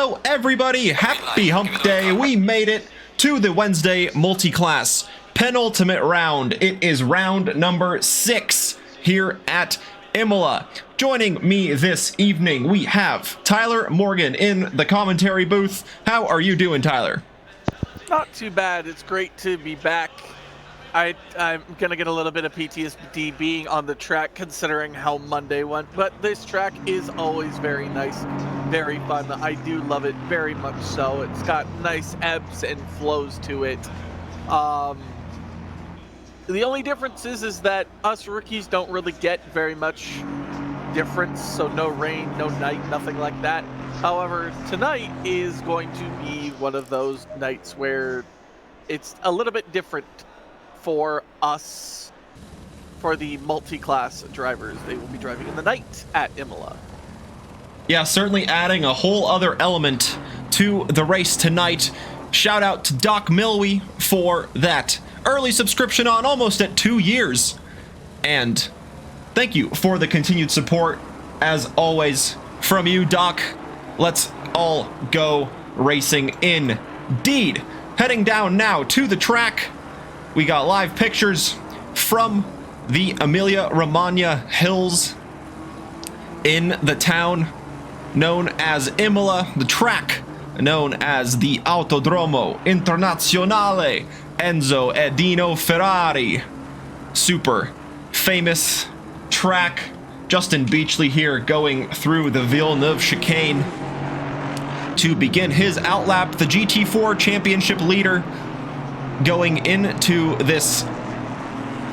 Hello everybody, happy hump day. We made it to the Wednesday multi-class penultimate round. It is round number 6 here at Imola. Joining me this evening, we have Tyler Morgan in the commentary booth. How are you doing, Tyler? Not too bad. It's great to be back. I'm going to get a little bit of PTSD being on the track considering how Monday went, but this track is always very nice, very fun. I do love it very much so. It's got nice ebbs and flows to it. The only difference is that us rookies don't really get very much difference, so no rain, no night, nothing like that. However, tonight is going to be one of those nights where it's a little bit different for us, for the multi-class drivers. They will be driving in the night at Imola. Yeah, certainly adding a whole other element to the race tonight. Shout out to Doc Milwy for that early subscription on almost at 2 years. And thank you for the continued support, as always, from you, Doc. Let's all go racing indeed. Heading down now to the track. We got live pictures from the Emilia-Romagna hills in the town known as Imola, the track known as the Autodromo Internazionale Enzo Edino Ferrari. Super famous track. Justin Beachley here going through the Villeneuve chicane to begin his outlap. The GT4 championship leader going into this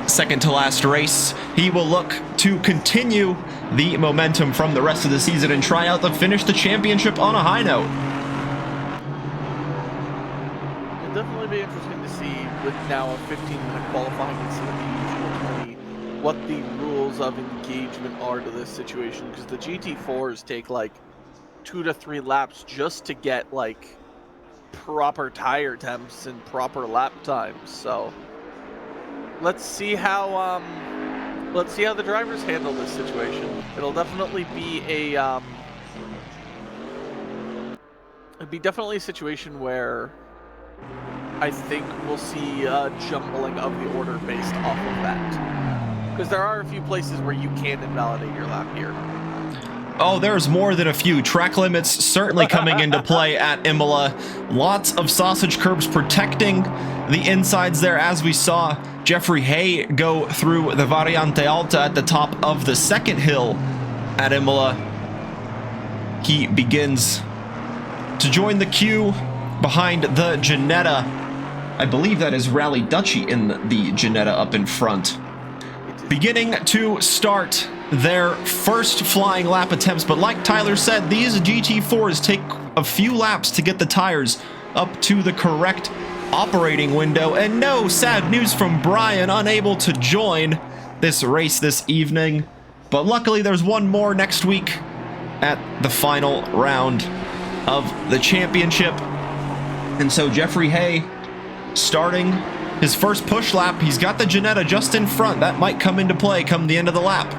second to last race. He will look to continue the momentum from the rest of the season and try out to finish the championship on a high note. It'll definitely be interesting to see, with now a 15-minute qualifying instead of the usual 20, what the rules of engagement are to this situation, because the GT4s take like 2 to 3 laps just to get like proper tire temps and proper lap times. So let's see how the drivers handle this situation. It'll definitely be a situation where I think we'll see a jumbling of the order based off of that, because there are a few places where you can invalidate your lap here. Oh, there's more than a few. Track limits certainly coming into play at Imola. Lots of sausage curbs protecting the insides there, as we saw Jeffrey Hay go through the Variante Alta at the top of the second hill at Imola. He begins to join the queue behind the Ginetta. I believe that is Rally Duchy in the Ginetta up in front. Beginning to start their first flying lap attempts, but like Tyler said, these GT4s take a few laps to get the tires up to the correct operating window. And no, sad news from Brian, unable to join this race this evening, but luckily there's one more next week at the final round of the championship. And so Jeffrey Hay starting his first push lap. He's got the Ginetta just in front. That might come into play come the end of the lap.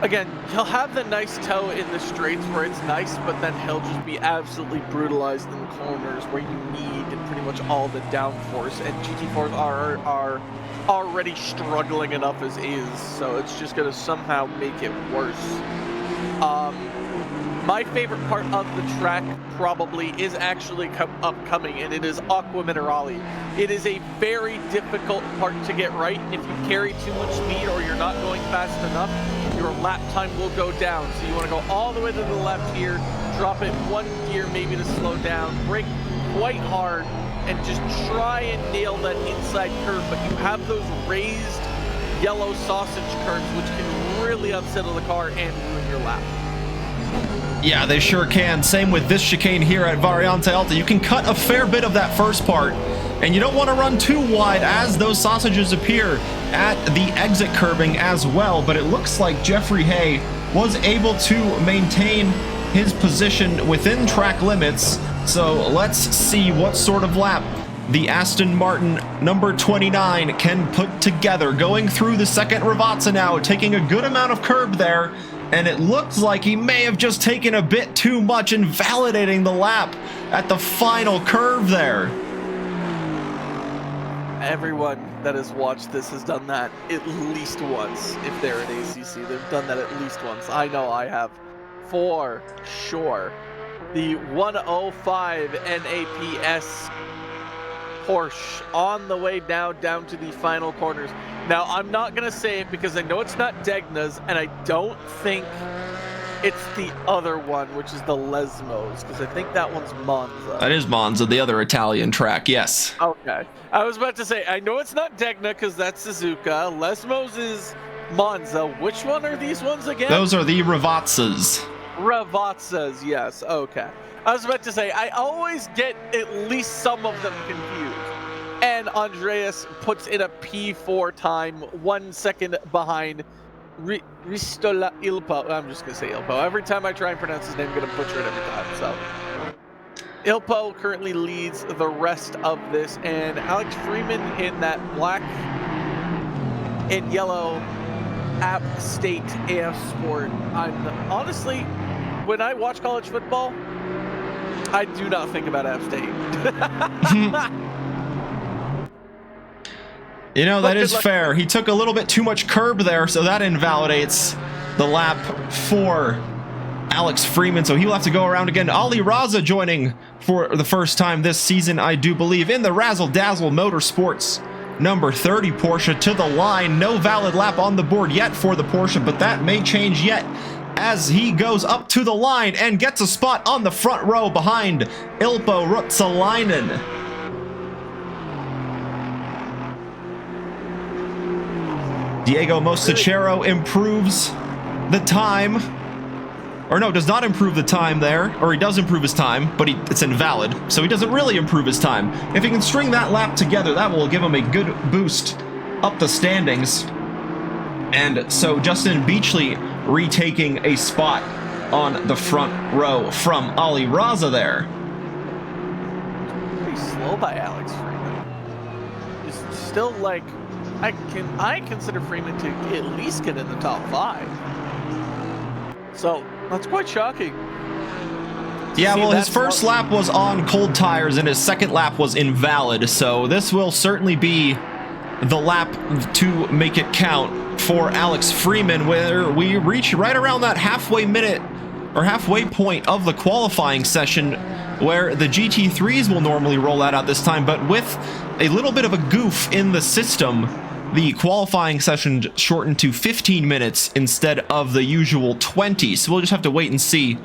Again, he'll have the nice toe in the straights where it's nice, but then he'll just be absolutely brutalized in the corners where you need pretty much all the downforce, and GT4s are already struggling enough as is, so it's just going to somehow make it worse. My favorite part of the track probably is actually upcoming, and it is Acqua Minerale. It is a very difficult part to get right. If you carry too much speed or you're not going fast enough, your lap time will go down. So you want to go all the way to the left here, drop it 1 gear maybe to slow down, brake quite hard, and just try and nail that inside curve. But you have those raised yellow sausage curves, which can really unsettle the car and ruin your lap. Yeah, they sure can. Same with this chicane here at Variante Alta. You can cut a fair bit of that first part, and you don't want to run too wide as those sausages appear at the exit curbing as well. But it looks like Jeffrey Hay was able to maintain his position within track limits. So let's see what sort of lap the Aston Martin number 29 can put together. Going through the second Ravazza now, taking a good amount of curb there And it looks like he may have just taken a bit too much, invalidating the lap at the final curve there. Everyone that has watched this has done that at least once. If they're at ACC, they've done that at least once. I know I have, for sure. The 105 NAPS Porsche on the way now down to the final corners. Now, I'm not going to say it because I know it's not Degna's, and I don't think it's the other one, which is the Lesmos, because I think that one's Monza. That is Monza, the other Italian track, yes. Okay. I was about to say, I know it's not Degna because that's Suzuka. Lesmos is Monza. Which one are these ones again? Those are the Ravazzas. Ravazzas, yes. Okay. I was about to say, I always get at least some of them confused. And Andreas puts in a P4 time, 1 second behind Ristola Ilpo. I'm just going to say Ilpo. Every time I try and pronounce his name, I'm going to butcher it every time. So Ilpo currently leads the rest of this, and Alex Freeman in that black and yellow App State AF Sport. I'm honestly, when I watch college football, I do not think about App State. You know, that is fair. He took a little bit too much curb there, so that invalidates the lap for Alex Freeman, so he'll have to go around again. Ali Raza joining for the first time this season, I do believe, in the Razzle Dazzle Motorsports number 30 Porsche to the line. No valid lap on the board yet for the Porsche, but that may change yet as he goes up to the line and gets a spot on the front row behind Ilpo Ruotsalainen. Diego Mostachero improves the time. Or no, does not improve the time there. Or he does improve his time, but it's invalid. So he doesn't really improve his time. If he can string that lap together, that will give him a good boost up the standings. And so Justin Beachley retaking a spot on the front row from Ali Raza there. Pretty slow by Alex Freeman. He's still like, I consider Freeman to at least get in the top 5. So that's quite shocking. Yeah, well, his first lap was on cold tires and his second lap was invalid. So this will certainly be the lap to make it count for Alex Freeman, where we reach right around that halfway minute or halfway point of the qualifying session where the GT3s will normally roll out at this time, but with a little bit of a goof in the system, the qualifying session shortened to 15 minutes instead of the usual 20. So we'll just have to wait and see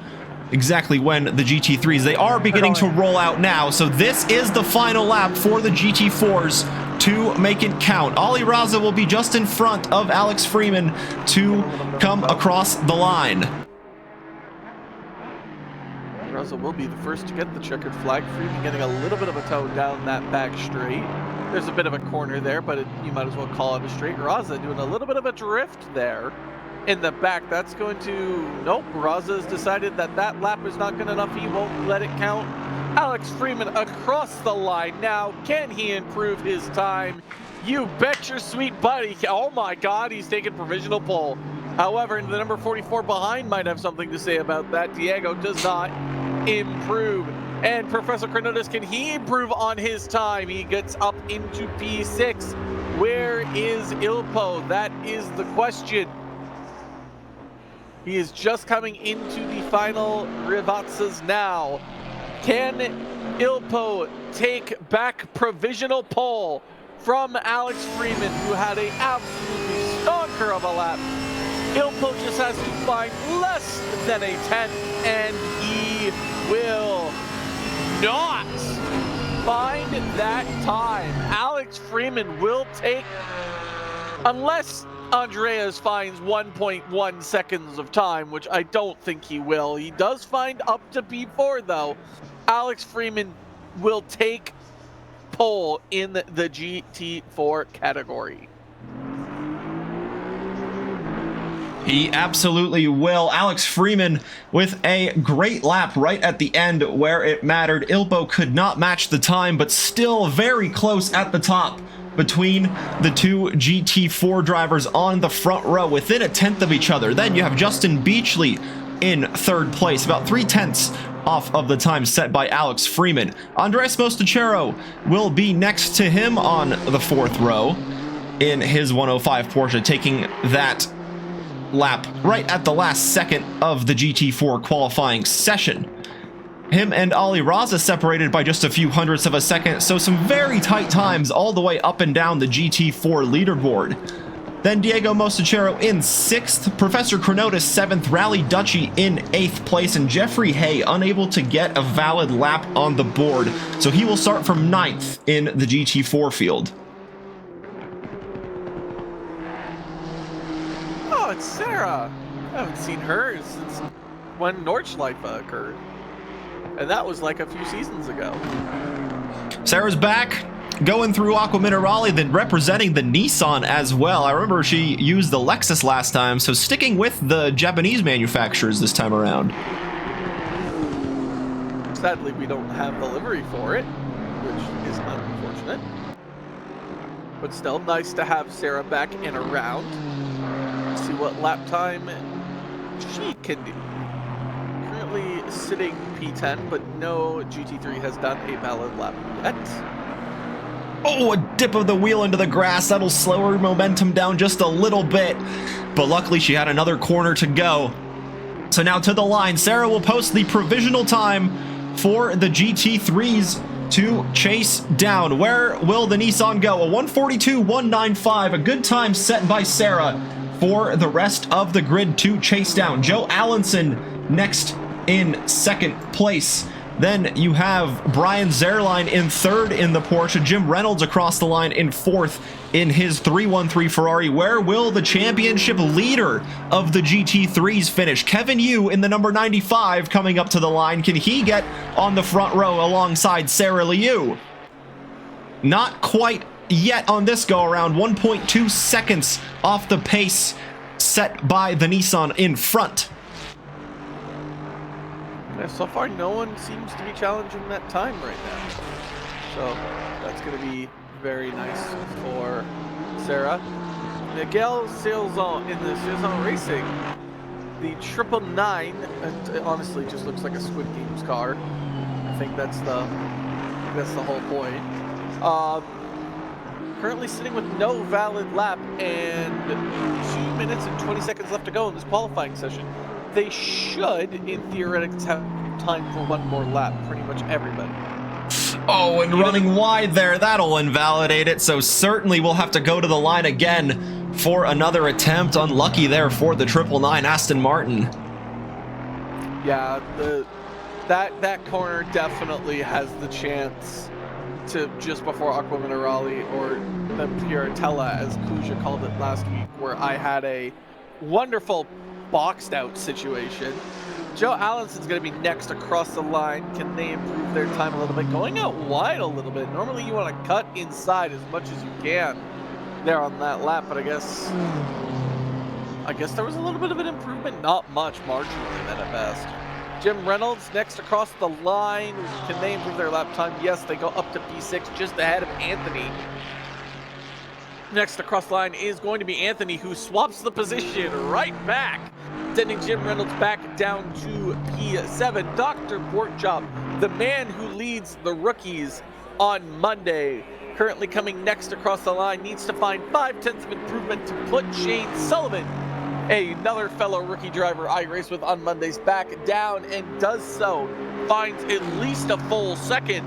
exactly when the GT3s, they are beginning to roll out now. So this is the final lap for the GT4s to make it count. Ali Raza will be just in front of Alex Freeman to come across the line. Raza will be the first to get the checkered flag. Freeman getting a little bit of a toe down that back straight. There's a bit of a corner there, but you might as well call it a straight. Raza doing a little bit of a drift there in the back. That's going to... Nope, Raza has decided that that lap is not good enough. He won't let it count. Alex Freeman across the line now. Can he improve his time? You bet your sweet buddy. Oh my God, he's taking provisional pole. However, the number 44 behind might have something to say about that. Diego does not improve. And Professor Cronotis, can he improve on his time? He gets up into P6. Where is Ilpo? That is the question. He is just coming into the final Ravazzas now. Can Ilpo take back provisional pole from Alex Freeman, who had an absolutely stonker of a lap? Ilpo just has to find less than a 10th, and he will not find that time. Alex Freeman will take, unless Andreas finds 1.1 seconds of time, which I don't think he will. He does find up to P4 though. Alex Freeman will take pole in the GT4 category. He absolutely will. Alex Freeman with a great lap right at the end where it mattered. Ilpo could not match the time, but still very close at the top between the two GT4 drivers on the front row, within a tenth of each other. Then you have Justin Beachley in third place, about 3/10 off of the time set by Alex Freeman. Andres Mostachero will be next to him on the fourth row in his 105 Porsche, taking that lap right at the last second of the GT4 qualifying session. Him and Ali Raza separated by just a few hundredths of a second, so some very tight times all the way up and down the GT4 leaderboard. Then Diego Mostachero in 6th, Professor Chronotis 7th, Rally Dutchy in 8th place, and Jeffrey Hay unable to get a valid lap on the board, so he will start from 9th in the GT4 field. Oh, it's Sarah. I haven't seen her since when Nordschleife occurred. And that was like a few seasons ago. Sarah's back, going through Aqua Minerale, then representing the Nissan as well. I remember she used the Lexus last time, so sticking with the Japanese manufacturers this time around. Sadly, we don't have the livery for it, which is unfortunate. But still, nice to have Sarah back and around. See what lap time she can do. Currently sitting P10, but no GT3 has done a valid lap yet. Oh, a dip of the wheel into the grass. That'll slow her momentum down just a little bit. But luckily, she had another corner to go. So now to the line. Sarah will post the provisional time for the GT3s to chase down. Where will the Nissan go? A 142.195. A good time set by Sarah for the rest of the grid to chase down. Joe Allenson next in 2nd place. Then you have Brian Zerline in 3rd in the Porsche. Jim Reynolds across the line in 4th in his 313 Ferrari. Where will the championship leader of the GT3s finish? Kevin Yu in the number 95 coming up to the line. Can he get on the front row alongside Sarah Liu? Not quite yet on this go around. 1.2 seconds off the pace set by the Nissan in front. Yeah, so far, no one seems to be challenging that time right now. So that's going to be very nice for Sarah. Miguel Sailzon in the Sailzon Racing. The 999, it honestly just looks like a Squid Games car. I think that's the whole point. Currently sitting with no valid lap and 2 minutes and 20 seconds left to go in this qualifying session. They should, in theoretics, have time for one more lap, pretty much everybody. Oh, and running wide there, that'll invalidate it, so certainly we'll have to go to the line again for another attempt. Unlucky there for the 999 Aston Martin. Yeah, that corner definitely has the chance to, just before Aqua Minerale, or the Piratella, as Kuja called it last week, where I had a wonderful boxed out situation. Joe Allenson's going to be next across the line. Can they improve their time a little bit? Going out wide a little bit. Normally you want to cut inside as much as you can there on that lap, but I guess there was a little bit of an improvement. Not much, marginally then at best. Jim Reynolds next across the line. Can they improve their lap time? Yes, they go up to P6, just ahead of Anthony. Next across the line is going to be Anthony, who swaps the position right back, sending Jim Reynolds back down to P7. Dr. Porkchop, the man who leads the rookies on Monday, currently coming next across the line, needs to find 5/10 of improvement to put Shane Sullivan, another fellow rookie driver I race with on Mondays, back down, and does so. Finds at least a full second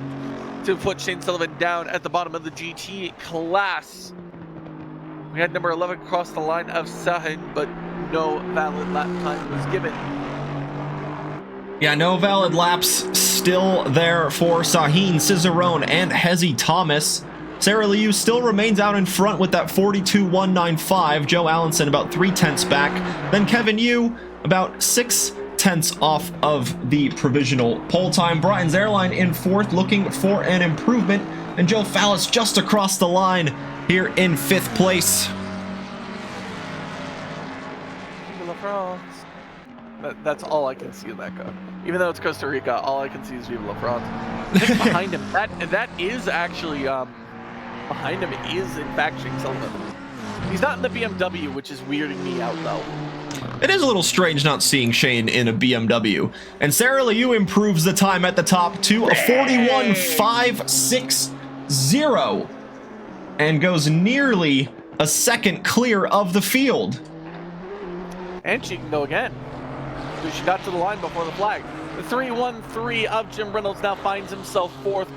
to put Shane Sullivan down at the bottom of the GT class. We had number 11 cross the line of Sahin, but no valid lap time was given. Yeah, no valid laps still there for Sahin, Cicerone, and Hezi Thomas. Sarah Liu still remains out in front with that 42.195. Joe Allenson about 3/10 back. Then Kevin Yu about 6/10 off of the provisional pole time. Brian Zerline in 4th, looking for an improvement. And Joe Fallis just across the line here in 5th place. Viva la France. That's all I can see in that car. Even though it's Costa Rica, all I can see is Viva la France. Behind him, that is actually behind him is, in fact, Shane Sullivan. He's not in the BMW, which is weirding me out, though. It is a little strange not seeing Shane in a BMW. And Sarah Liu improves the time at the top to a 41.560 and goes nearly a second clear of the field. And she can go again. So she got to the line before the flag. The 3-1-3 of Jim Reynolds now finds himself fourth.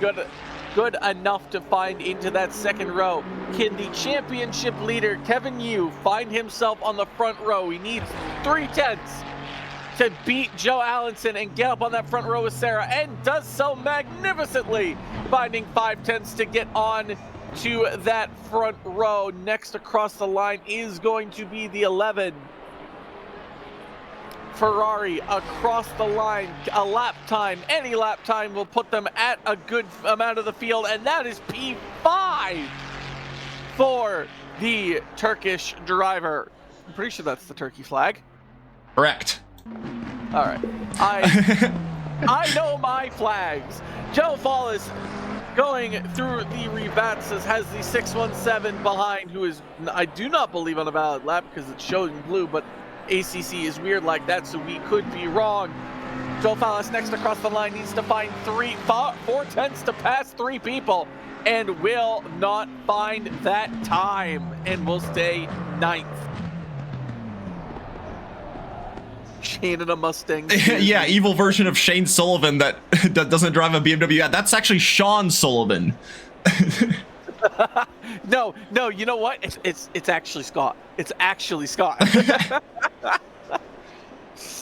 Good enough to find into that second row. Can the championship leader, Kevin Yu, find himself on the front row? He needs 3/10 to beat Joe Allenson and get up on that front row with Sarah, and does so magnificently, finding 5/10 to get on to that front row. Next across the line is going to be the 11. Ferrari across the line, a lap time, any lap time will put them at a good amount of the field, and that is P5 for the Turkish driver. I'm pretty sure that's the Turkey flag. Correct. All right, I know my flags. Joe Fallis going through the rebats has the 617 behind, who is, I do not believe, on a valid lap because it's showing blue, but ACC is weird like that, so we could be wrong. Joe Fallis next across the line needs to find 4/10 to pass 3 people, and will not find that time, and will stay 9th. Shane in a Mustang. Yeah, evil version of Shane Sullivan that doesn't drive a BMW. Yeah, that's actually Sean Sullivan. No, you know what? It's actually Scott. It's actually Scott.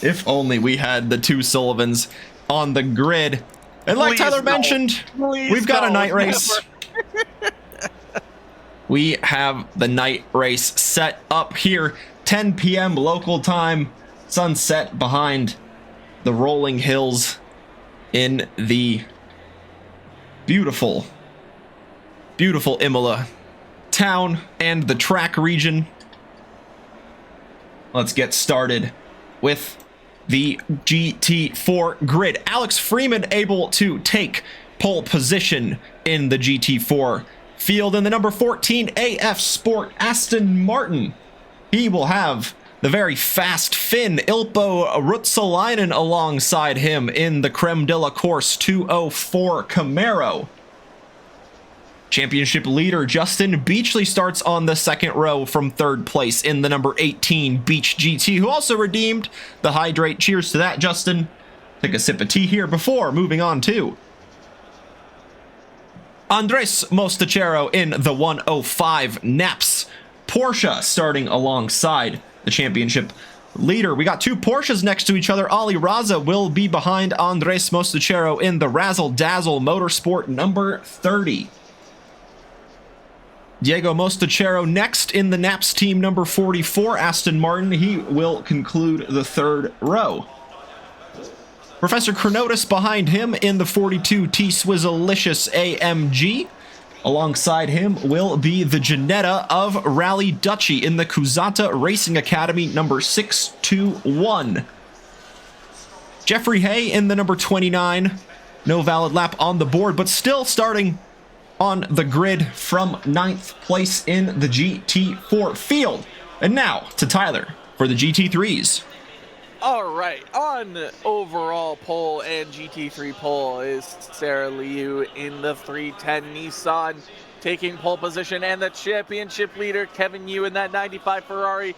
If only we had the 2 Sullivans on the grid. And like Tyler mentioned, we've got a night race. We have the night race set up here, 10 p.m. local time, sunset behind the rolling hills in the beautiful Imola town and the track region. Let's get started with the GT4 grid. Alex Freeman able to take pole position in the GT4 field. In the number 14 AF Sport Aston Martin, he will have the very fast Finn Ilpo Ruotsalainen alongside him in the Creme de la Course 204 Camaro. Championship leader Justin Beachley starts on the second row from third place in the number 18 Beach GT, who also redeemed the hydrate. Cheers to that, Justin. Take a sip of tea here before moving on to Andres Mostachero in the 105 Naps Porsche, starting alongside the championship leader. We got 2 Porsches next to each other. Ali Raza will be behind Andres Mostachero in the Razzle Dazzle Motorsport number 30. Diego Mostachero next in the Naps team number 44, Aston Martin. He will conclude the third row. Professor Chronotis behind him in the 42 T-Swizzlicious AMG. Alongside him will be the Janetta of Rally Duchy in the Kuzata Racing Academy number 621. Jeffrey Hay in the number 29. No valid lap on the board, but still starting on the grid from 9th place in the GT4 field. And now to Tyler for the GT3s. All right, on overall pole and GT3 pole is Sarah Liu in the 310 Nissan, taking pole position, and the championship leader Kevin Yu in that 95 Ferrari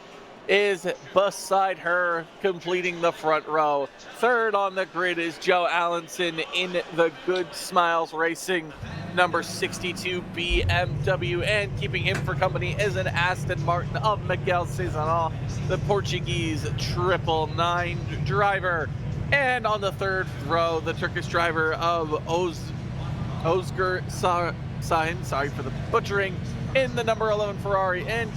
is beside her, completing the front row. Third on the grid is Joe Allenson in the Good Smiles Racing number 62 BMW, and keeping him for company is an Aston Martin of Miguel Cezanne, the Portuguese 999 driver. And on the third row, the Turkish driver of Özgür Sahin, sorry for the butchering, in the number 11 Ferrari, and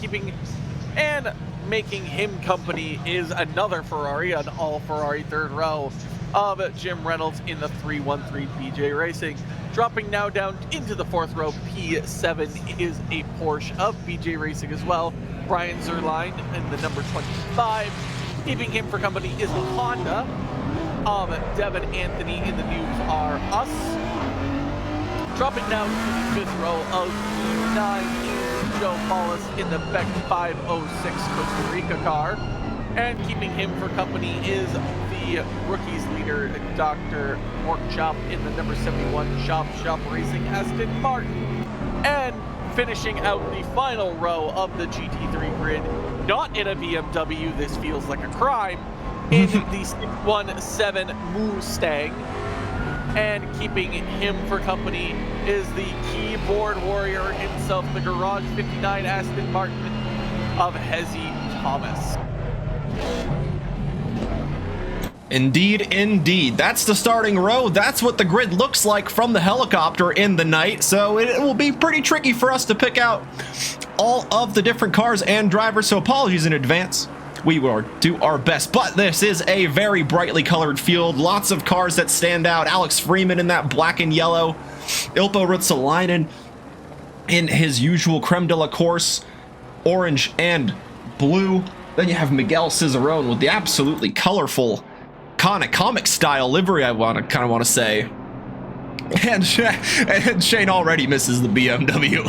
making him company is another Ferrari, an all Ferrari third row of Jim Reynolds in the 313 BJ Racing. Dropping now down into the fourth row, P7 is a Porsche of BJ Racing as well. Brian Zerline in the number 25. Keeping him for company is a Honda of Devin Anthony in the Noobs Are Us. Dropping down to the 5th row of P9 is Joe Paulus in the Beck 506 Costa Rica car. And keeping him for company is the rookies leader, Dr. Porkchop, in the number 71 Chop Racing Aston Martin. And finishing out the final row of the GT3 grid, not in a BMW, this feels like a crime, in the 617 Mustang. And keeping him for company is the keyboard warrior himself, the Garage 59 Aston Martin of Hezzy Thomas. Indeed. That's the starting row. That's what the grid looks like from the helicopter in the night. So it will be pretty tricky for us to pick out all of the different cars and drivers. So apologies in advance. We will do our best, but this is a very brightly colored field. Lots of cars that stand out. Alex Freeman in that black and yellow. Ilpo Ruotsalainen in his usual creme de la course, orange and blue. Then you have Miguel Cicerone with the absolutely colorful comic style livery, I kind of want to say. And Shane already misses the BMW.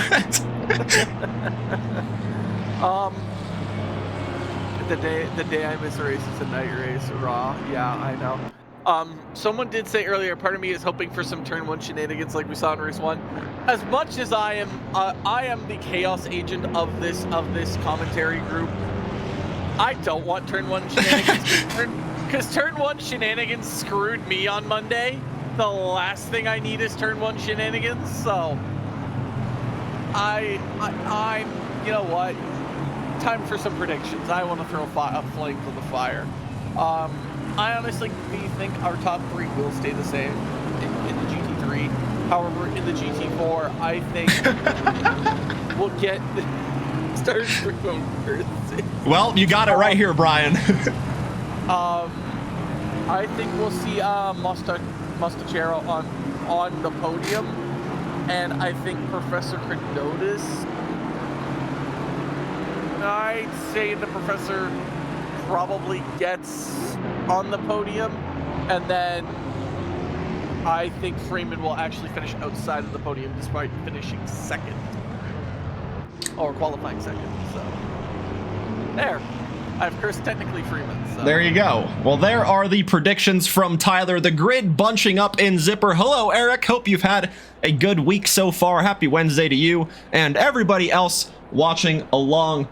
The day I miss a race is a night race. Raw. Yeah, I know. Someone did say earlier, part of me is hoping for some turn 1 shenanigans like we saw in race 1. As much as I am the chaos agent of this commentary group, I don't want turn 1 shenanigans because turn 1 shenanigans screwed me on Monday. The last thing I need is turn 1 shenanigans. So I'm you know what? Time for some predictions. I want to throw a flame to the fire. I honestly think our top 3 will stay the same in the GT3. However, in the GT4, I think we'll get start first. Well, you got it right here, Brian. I think we'll see Mostachero on the podium, and I think Professor Chronotis. I'd say the professor probably gets on the podium, and then I think Freeman will actually finish outside of the podium despite finishing second, or qualifying second. So there, I've cursed technically Freeman. So. There you go. Well, there are the predictions from Tyler. The grid bunching up in Zipper. Hello, Eric. Hope you've had a good week so far. Happy Wednesday to you and everybody else watching along.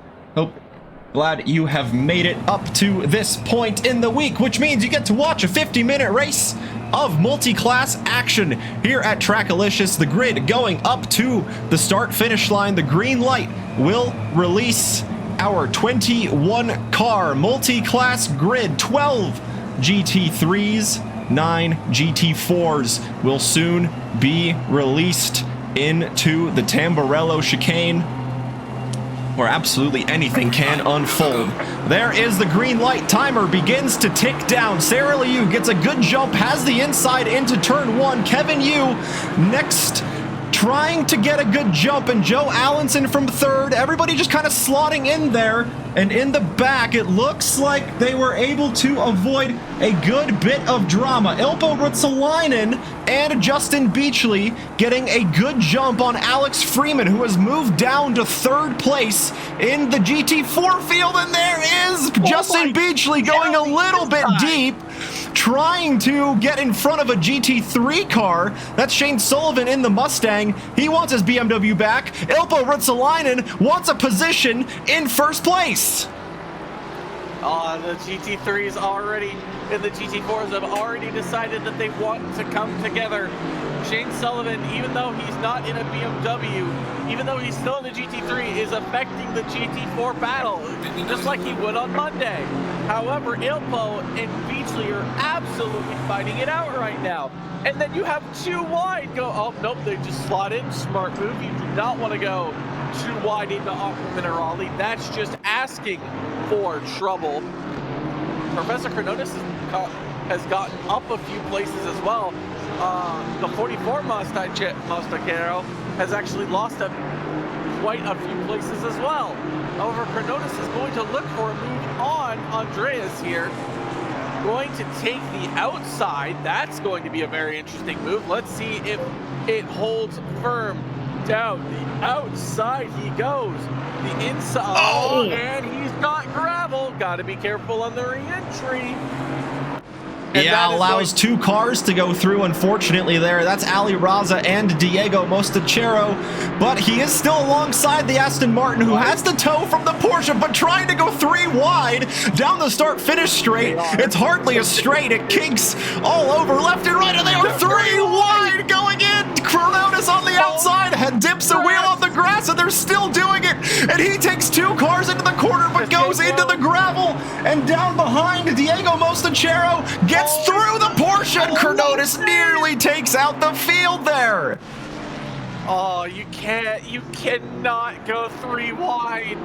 Glad you have made it up to this point in the week, which means you get to watch a 50-minute race of multi-class action here at Trackalicious. The grid going up to the start-finish line. The green light will release our 21-car multi-class grid. 12 GT3s, 9 GT4s will soon be released into the Tamburello chicane, where absolutely anything can unfold. There is the green light. Timer begins to tick down. Sarah Liu gets a good jump, has the inside into turn 1. Kevin Yu next, trying to get a good jump, and Joe Allenson from third. Everybody just kind of slotting in there, and in the back, it looks like they were able to avoid a good bit of drama. Ilpo Ruotsalainen and Justin Beachley getting a good jump on Alex Freeman, who has moved down to third place in the GT4 field, and there is Justin Beachley going a little bit deep, trying to get in front of a GT3 car. That's Shane Sullivan in the Mustang. He wants his BMW back. Ilpo Ruotsalainen wants a position in first place. The GT3s already, and the GT4s have already decided that they want to come together. Shane Sullivan, even though he's not in a BMW, even though he's still in the GT3, is affecting the GT4 battle, just like he would on Monday. However, Ilpo and Beachley are absolutely fighting it out right now. And then you have too wide go, oh, nope, they just slot in. Smart move. You do not want to go too wide into Aqua Minerale. That's just asking for trouble. Professor Chronotis has gotten up a few places as well. The 44 Mostachero has actually lost quite a few places as well. However, Chronotis is going to look for a move on Andreas here. going to take the outside. That's going to be a very interesting move. Let's see if it holds firm. Down the outside he goes. The inside. Oh, and he's got gravel. Got to be careful on the re-entry. Yeah, allows two cars to go through, unfortunately, there. That's Ali Raza and Diego Mostachero, but he is still alongside the Aston Martin, who has the tow from the Porsche, but trying to go 3 wide down the start-finish straight. It's hardly a straight. It kinks all over left and right, and they are 3 wide going in. Chronotis on the outside, dips a wheel on the grass, and they're still doing it. And he takes 2 cars into the corner, but goes into the gravel, and down behind, Diego Mostachero gets through the Porsche, and Chronotis nearly takes out the field there. Oh, you cannot go 3 wide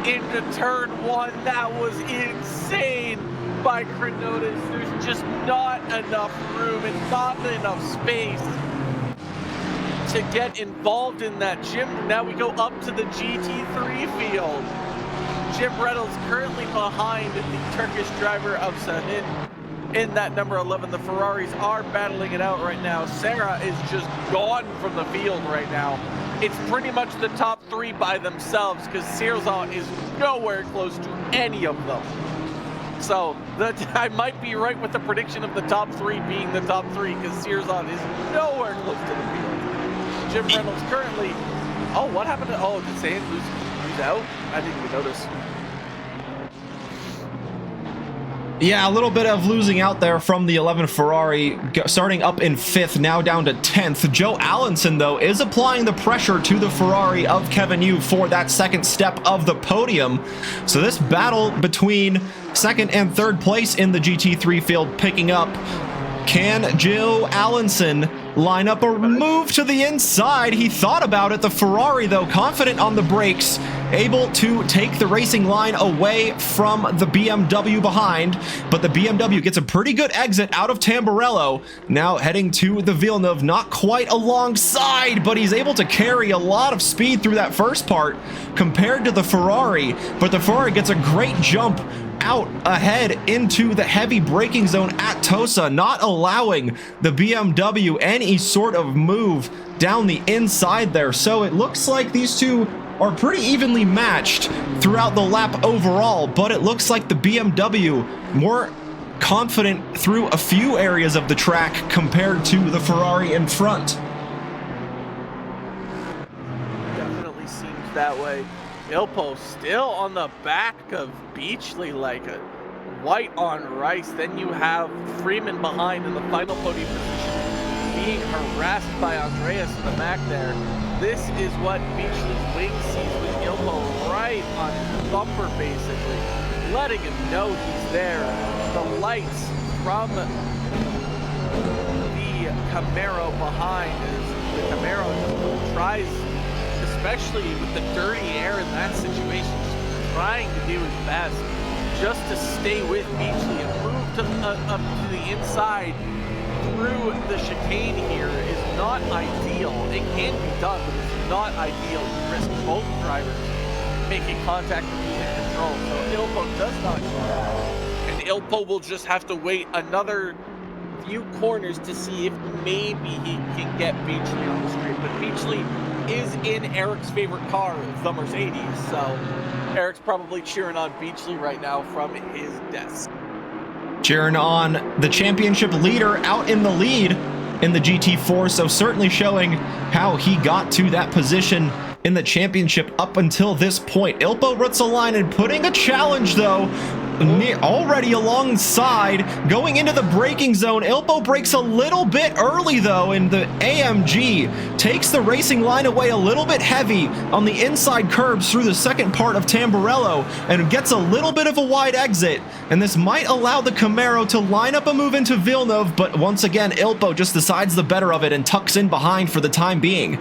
into turn 1. That was insane by Chronotis. There's just not enough room and not enough space to get involved in that. Now we go up to the GT3 field. Jim Reynolds currently behind the Turkish driver of Sahin in that number 11. The Ferraris are battling it out right now. Sarah is just gone from the field right now. It's pretty much the top 3 by themselves because Sirzon is nowhere close to any of them. So I might be right with the prediction of the top 3 being the top 3 because Sirzon is nowhere close to the field. Jim Reynolds currently. Oh, what happened to? Oh, did Sand lose out? I didn't even notice. Yeah, a little bit of losing out there from the 11 Ferrari, starting up in 5th, now down to 10th. Joe Allenson, though, is applying the pressure to the Ferrari of Kevin Yu for that second step of the podium. So this battle between 2nd and 3rd place in the GT3 field picking up. Can Joe Allenson line up a move to the inside? He thought about it. The Ferrari, though, confident on the brakes, able to take the racing line away from the BMW behind, but the BMW gets a pretty good exit out of Tamburello. Now heading to the Villeneuve, not quite alongside, but he's able to carry a lot of speed through that first part compared to the Ferrari, but the Ferrari gets a great jump out ahead into the heavy braking zone at Tosa, not allowing the BMW any sort of move down the inside there. So it looks like these two are pretty evenly matched throughout the lap overall, but it looks like the BMW more confident through a few areas of the track compared to the Ferrari in front. Definitely seems that way. Ilpo still on the back of Beachley like a white on rice. Then you have Freeman behind in the final podium position, being harassed by Andreas in the back there. This is what Beachley's wing sees with Ilpo right on his bumper, basically, letting him know he's there. The lights from the Camaro behind as the Camaro just tries, especially with the dirty air in that situation, just trying to do his best just to stay with Beachley and move to up to the inside through the chicane here is not ideal. It can be done, but it's not ideal. You risk both drivers making contact and losing control. So Ilpo does not do that. And Ilpo will just have to wait another few corners to see if maybe he can get Beachley on the straight. But Beachley is in Eric's favorite car, the Mercedes, so Eric's probably cheering on Beachley right now from his desk. Cheering on the championship leader out in the lead in the GT4, so certainly showing how he got to that position in the championship up until this point. Ilpo Ruotsalainen putting a challenge, though, already alongside, going into the braking zone. Ilpo brakes a little bit early, though, and the AMG takes the racing line away a little bit heavy on the inside curbs through the second part of Tamburello and gets a little bit of a wide exit, and this might allow the Camaro to line up a move into Villeneuve, but once again, Ilpo just decides the better of it and tucks in behind for the time being.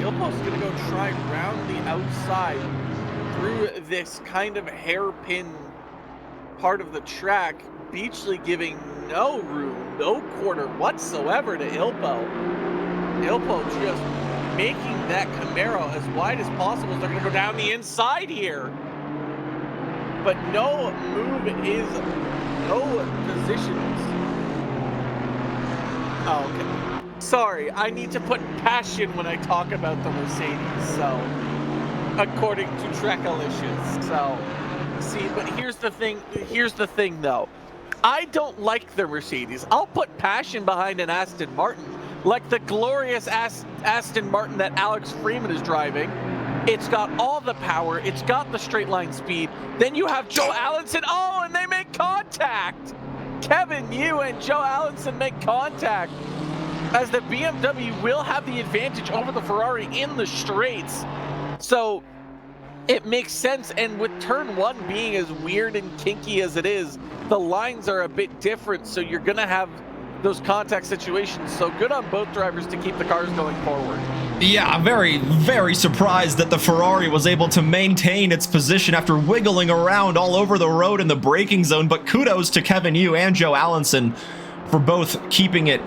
Ilpo's gonna go try round the outside through this kind of hairpin part of the track. Beachley giving no room, no quarter whatsoever to Ilpo. Ilpo just making that Camaro as wide as possible. So they're gonna go down the inside here. but no move is, no positions. Oh, okay. Sorry, I need to put passion when I talk about the Mercedes, so, according to Trekalicious, so, see, but here's the thing though. I don't like the Mercedes. I'll put passion behind an Aston Martin, like the glorious Aston Martin that Alex Freeman is driving. It's got all the power, it's got the straight line speed. Then you have Joe Allenson, oh, and they make contact! Kevin Yu and Joe Allenson make contact, as the BMW will have the advantage over the Ferrari in the straights. So it makes sense, and with turn one being as weird and kinky as it is, the lines are a bit different, so you're gonna have those contact situations. So good on both drivers to keep the cars going forward. Yeah, very, very surprised that the Ferrari was able to maintain its position after wiggling around all over the road in the braking zone, but kudos to Kevin Yu and Joe Allenson for both keeping it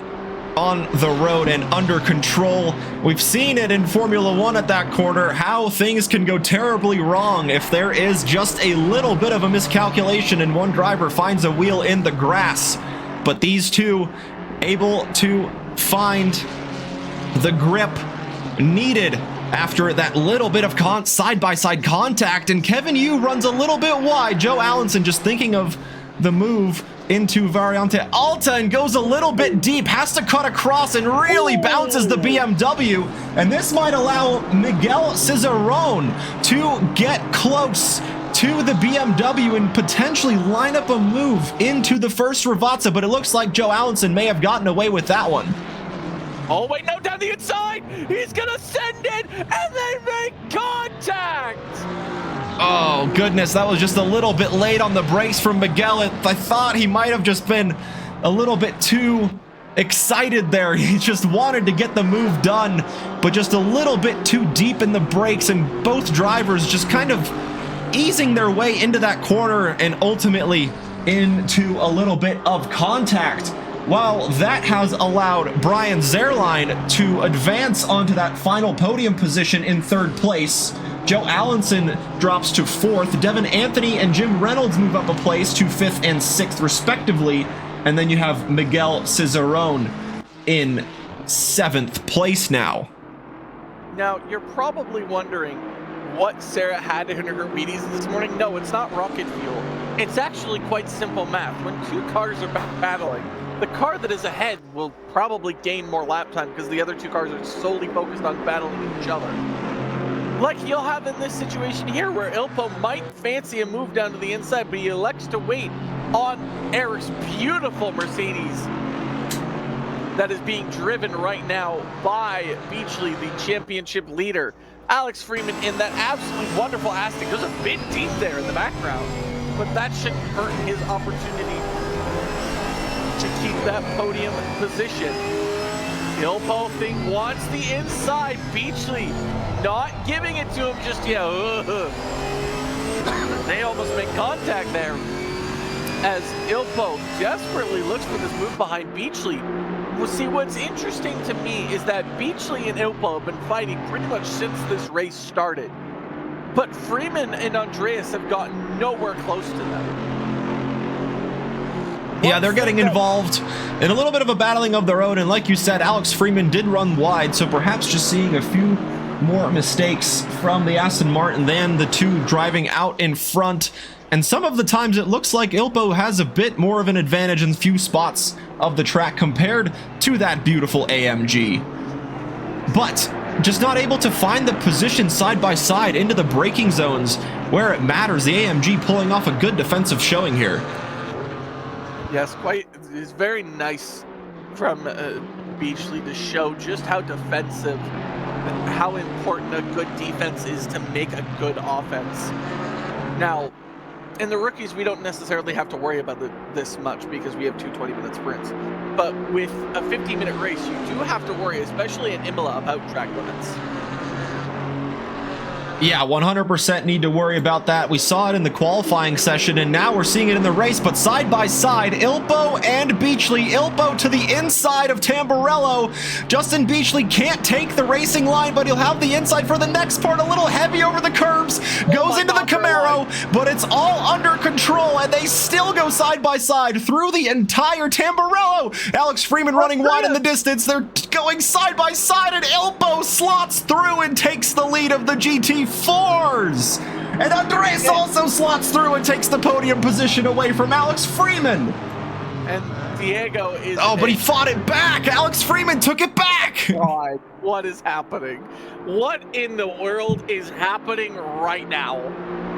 on the road and under control. We've seen it in Formula One at that corner, how things can go terribly wrong if there is just a little bit of a miscalculation and one driver finds a wheel in the grass. But these two able to find the grip needed after that little bit of side-by-side contact, and Kevin Yu runs a little bit wide. Joe Allenson just thinking of the move into Variante Alta and goes a little bit deep, has to cut across and really bounces the BMW, and this might allow Miguel Cicerone to get close to the BMW and potentially line up a move into the first Ravazza, but it looks like Joe Allenson may have gotten away with that one. Oh wait, no, down the inside! He's gonna send it, and they make contact! Oh goodness, that was just a little bit late on the brakes from Miguel. I thought he might have just been a little bit too excited there. He just wanted to get the move done, but just a little bit too deep in the brakes, and both drivers just kind of easing their way into that corner and ultimately into a little bit of contact. While that has allowed Brian Zerline to advance onto that final podium position in third place, Joe Allenson drops to fourth. Devin Anthony and Jim Reynolds move up a place to fifth and sixth respectively. And then you have Miguel Cicerone in seventh place now. Now, you're probably wondering what Sarah had in her meetings this morning. No, it's not rocket fuel. It's actually quite simple math. When two cars are battling, the car that is ahead will probably gain more lap time because the other two cars are solely focused on battling each other. Like you'll have in this situation here where Ilpo might fancy a move down to the inside, but he elects to wait on Eric's beautiful Mercedes that is being driven right now by Beachley, the championship leader. Alex Freeman in that absolutely wonderful Aztek. There's a bit deep there in the background, but that shouldn't hurt his opportunity to keep that podium position. Ilpo thing wants the inside. Beachley not giving it to him just yet. They almost make contact there as Ilpo desperately looks for this move behind Beachley. Well, see, what's interesting to me is that Beachley and Ilpo have been fighting pretty much since this race started. But Freeman and Andreas have gotten nowhere close to them. Yeah, they're getting involved in a little bit of a battling of their own, and like you said, Alex Freeman did run wide, so perhaps just seeing a few more mistakes from the Aston Martin than the two driving out in front. And some of the times it looks like Ilpo has a bit more of an advantage in a few spots of the track compared to that beautiful AMG. But just not able to find the position side by side into the braking zones where it matters. The AMG pulling off a good defensive showing here. Yes, it's very nice from Beachley to show just how defensive, how important a good defense is to make a good offense. Now, in the rookies, we don't necessarily have to worry about this much because we have two 20-minute sprints. But with a 50-minute race, you do have to worry, especially in Imola, about track limits. Yeah, 100% need to worry about that. We saw it in the qualifying session, and now we're seeing it in the race, but side by side, Ilpo and Beachley. Ilpo to the inside of Tamburello. Justin Beachley can't take the racing line, but he'll have the inside for the next part. A little heavy over the curbs, goes into the Camaro, but it's all under control, and they still go side by side through the entire Tamburello. Alex Freeman running wide in the distance. They're going side by side, and Ilpo slots through and takes the lead of the GT4s. And Andres also slots through and takes the podium position away from Alex Freeman. And Diego is... Oh, but he fought it back. Alex Freeman took it back. God, what is happening? What in the world is happening right now?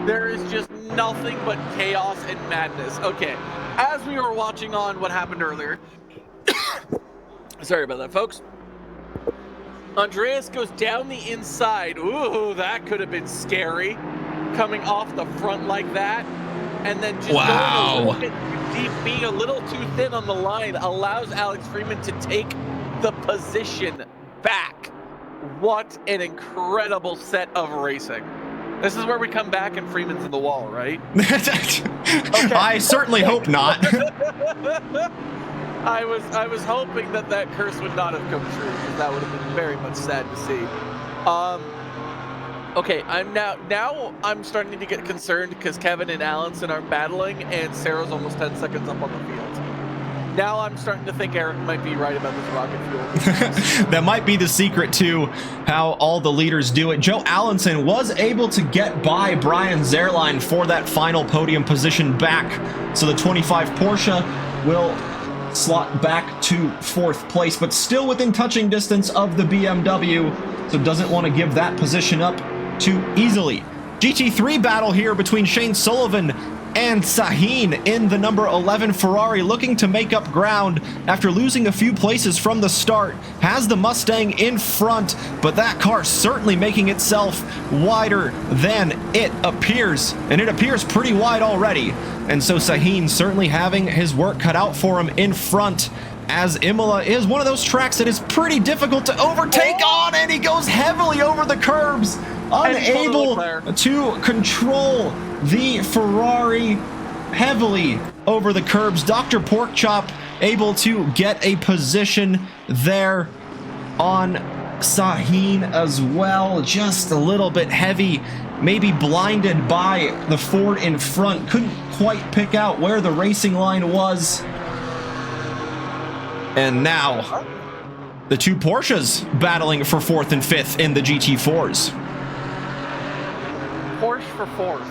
There is just nothing but chaos and madness. Okay, as we were watching on what happened earlier... Sorry about that, folks. Andreas goes down the inside. Ooh, that could have been scary. Coming off the front like that. And then just going a little bit too deep, being a little too thin on the line, allows Alex Freeman to take the position back. What an incredible set of racing. This is where we come back and Freeman's in the wall, right? Okay. I certainly hope not. I was hoping that curse would not have come true, because that would have been very much sad to see. Okay, I'm starting to get concerned because Kevin and Allenson are battling and Sarah's almost 10 seconds up on the field. Now I'm starting to think Eric might be right about this rocket fuel. That might be the secret to how all the leaders do it. Joe Allenson was able to get by Brian Zerline for that final podium position back. So the 25 Porsche will slot back to 4th place, but still within touching distance of the BMW, so doesn't want to give that position up too easily. GT3 battle here between Shane Sullivan and Sahin in the number 11 Ferrari, looking to make up ground after losing a few places from the start. Has the Mustang in front, but that car certainly making itself wider than it appears, and it appears pretty wide already. And so Sahin certainly having his work cut out for him in front, as Imola is one of those tracks that is pretty difficult to overtake on, and he goes heavily over the curbs, unable to control the Ferrari heavily over the curbs. Dr. Porkchop able to get a position there on Sahin as well. Just a little bit heavy, maybe blinded by the Ford in front. Couldn't quite pick out where the racing line was. And now the two Porsches battling for 4th and 5th in the GT4s. Porsche for 4th.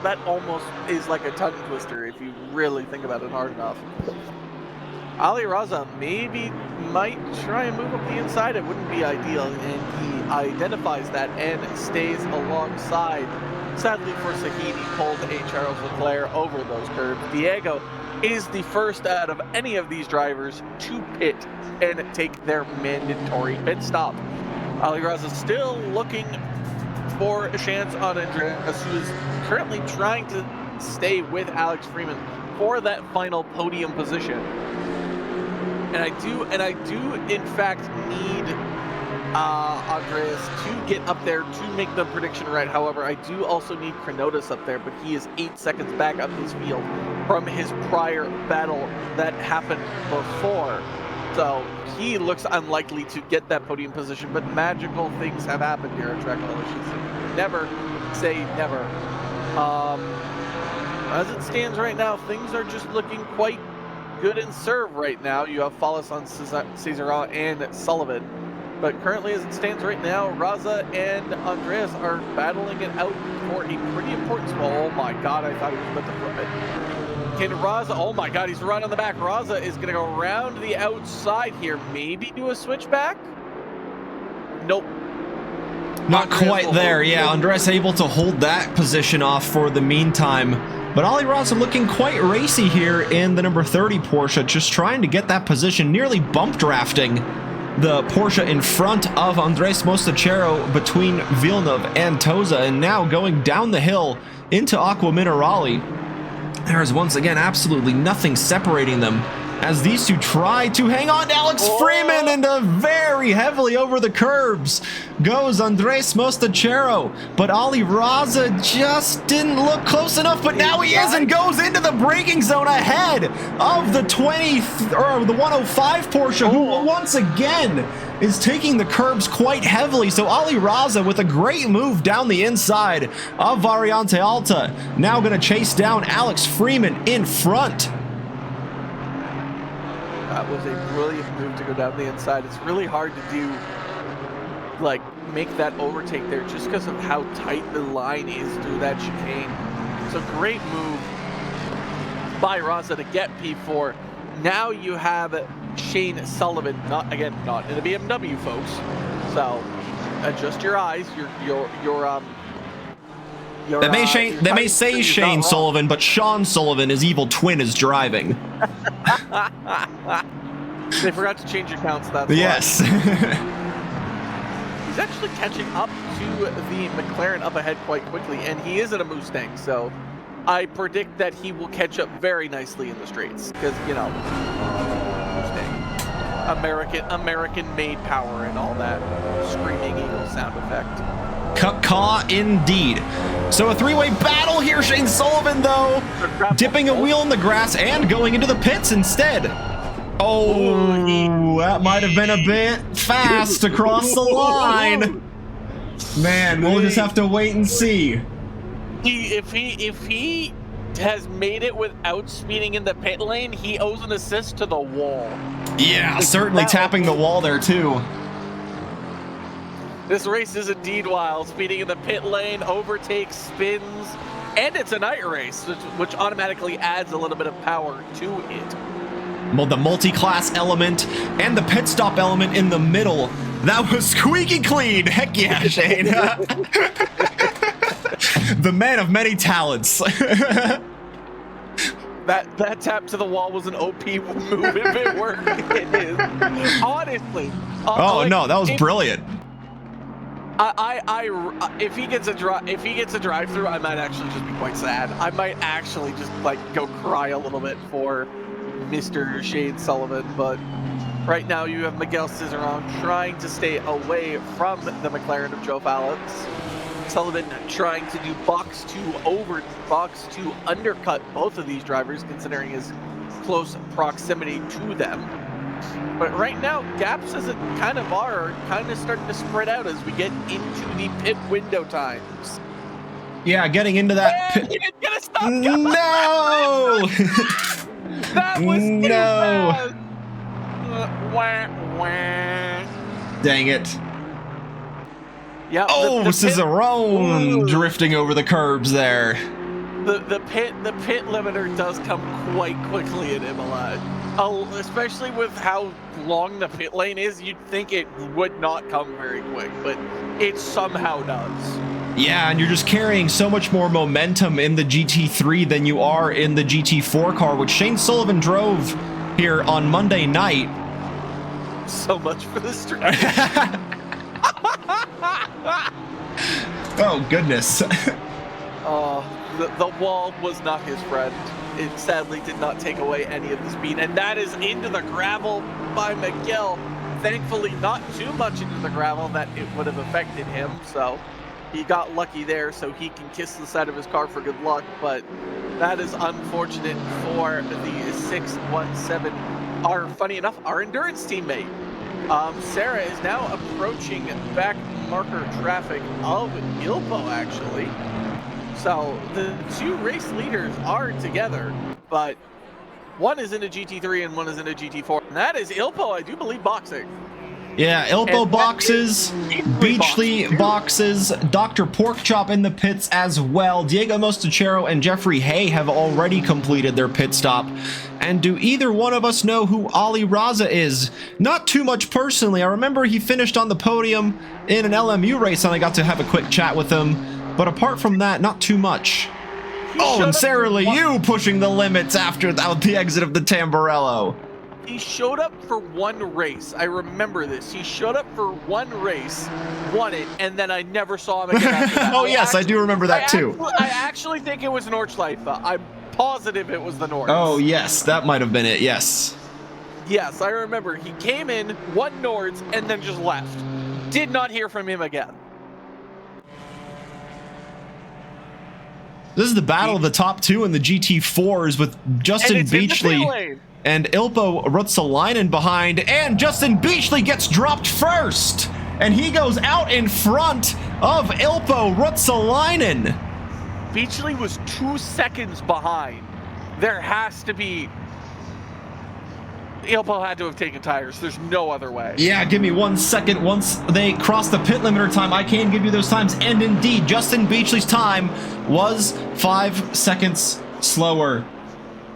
That almost is like a tongue twister if you really think about it hard enough. Ali Raza might try and move up the inside. It wouldn't be ideal, and he identifies that and stays alongside. Sadly for Sahin, he pulled a Charles Leclerc over those curbs. Diego is the first out of any of these drivers to pit and take their mandatory pit stop. Ali Raza still looking for a chance on Andreas, who is currently trying to stay with Alex Freeman for that final podium position. And I do in fact need Andreas to get up there to make the prediction right. However, I do also need Krenotis up there, but he is 8 seconds back up this field from his prior battle that happened before. So he looks unlikely to get that podium position, but magical things have happened here at Track Collisions. Never say never. As it stands right now, things are just looking quite good in serve right now. You have Fallis on Cesaro and Sullivan. But currently, as it stands right now, Raza and Andreas are battling it out for a pretty important spot. Oh my god, I thought he was about to flip it. Can Raza, oh my god, he's right on the back. Raza is going to go around the outside here. Maybe do a switchback? Nope. Not quite there, yeah. Andres able to hold that position off for the meantime. But Ali Raza looking quite racy here in the number 30 Porsche, just trying to get that position, nearly bump drafting the Porsche in front of Andres Mostachero between Villeneuve and Toza, and now going down the hill into Aqua Minerale. There is once again absolutely nothing separating them as these two try to hang on to Alex Freeman, and very heavily over the curbs goes Andres Mostachero, but Ali Raza just didn't look close enough, but now he is and goes into the braking zone ahead of the 105 Porsche, who once again is taking the curbs quite heavily. So Ali Raza with a great move down the inside of Variante Alta, now going to chase down Alex Freeman in front. That was a brilliant move to go down the inside. It's really hard to do, like, make that overtake there just because of how tight the line is through that chicane. It's a great move by Raza to get P4. Now you have Shane Sullivan, not in a BMW, folks. So adjust your eyes. They may say Shane Sullivan, but Sean Sullivan, his evil twin, is driving. They forgot to change accounts, that's yes. why. He's actually catching up to the McLaren up ahead quite quickly, and he is in a Mustang, so I predict that he will catch up very nicely in the straights, because, you know, Mustang. American-made power and all that screaming eagle sound effect. Caw indeed. So a three-way battle here. Shane Sullivan, though, dipping a wheel in the grass and going into the pits instead. Oh, that might have been a bit fast across the line. Man, we'll just have to wait and see. If he has made it without speeding in the pit lane, he owes an assist to the wall. Yeah, certainly tapping the wall there, too. This race is indeed wild. Speeding in the pit lane, overtakes, spins, and it's a night race, which automatically adds a little bit of power to it. Well, the multi-class element and the pit stop element in the middle, that was squeaky clean. Heck yeah, Shane. The man of many talents. That tap to the wall was an OP move if it worked. It is. Honestly. Oh, no, that was brilliant. If he gets a drive-through, I might actually just be quite sad. I might actually just like go cry a little bit for Mr. Shane Sullivan, but right now you have Miguel Cizeron trying to stay away from the McLaren of Joe Fallis. Sullivan trying to do box to undercut both of these drivers, considering his close proximity to them. But right now, gaps as it kind of are kind of starting to spread out as we get into the pit window times. Yeah, getting into that pit. He didn't get a stop. No! That was too no. bad. Dang it. Yeah. Oh, Cizeron drifting over the curbs there. The pit limiter does come quite quickly in Imola. Especially with how long the pit lane is, you'd think it would not come very quick, but it somehow does. Yeah, and you're just carrying so much more momentum in the GT3 than you are in the GT4 car, which Shane Sullivan drove here on Monday night. So much for the straight. Oh, goodness. The wall was not his friend. It sadly did not take away any of the speed, and that is into the gravel by Miguel. Thankfully, not too much into the gravel that it would have affected him, so he got lucky there, so he can kiss the side of his car for good luck, but that is unfortunate for the 617. Funny enough, our endurance teammate. Sarah is now approaching back marker traffic of Ilpo, actually. So the two race leaders are together, but one is in a GT3 and one is in a GT4. And that is Ilpo, I do believe, boxing. Yeah, Ilpo boxes, Beachley boxes, Dr. Porkchop in the pits as well. Diego Mostachero and Jeffrey Hay have already completed their pit stop. And do either one of us know who Ali Raza is? Not too much personally. I remember he finished on the podium in an LMU race and I got to have a quick chat with him. But apart from that, not too much. Oh, and Sarah Liu pushing the limits after the exit of the Tamburello. He showed up for one race. I remember this. He showed up for one race, won it, and then I never saw him again after that. Oh, yes, I do remember that too. I actually think it was Nordschleife. I'm positive it was the Nords. Oh, yes, that might have been it, yes. Yes, I remember. He came in, won Nords, and then just left. Did not hear from him again. This is the battle of the top two in the GT4s with Justin Beachley and Ilpo Ruotsalainen behind, and Justin Beachley gets dropped first, and he goes out in front of Ilpo Ruotsalainen. Beachley was 2 seconds behind. There has to be... Ilpo had to have taken tires. There's no other way. Yeah, give me 1 second. Once they cross the pit limiter time, I can give you those times. And indeed, Justin Beachley's time was 5 seconds slower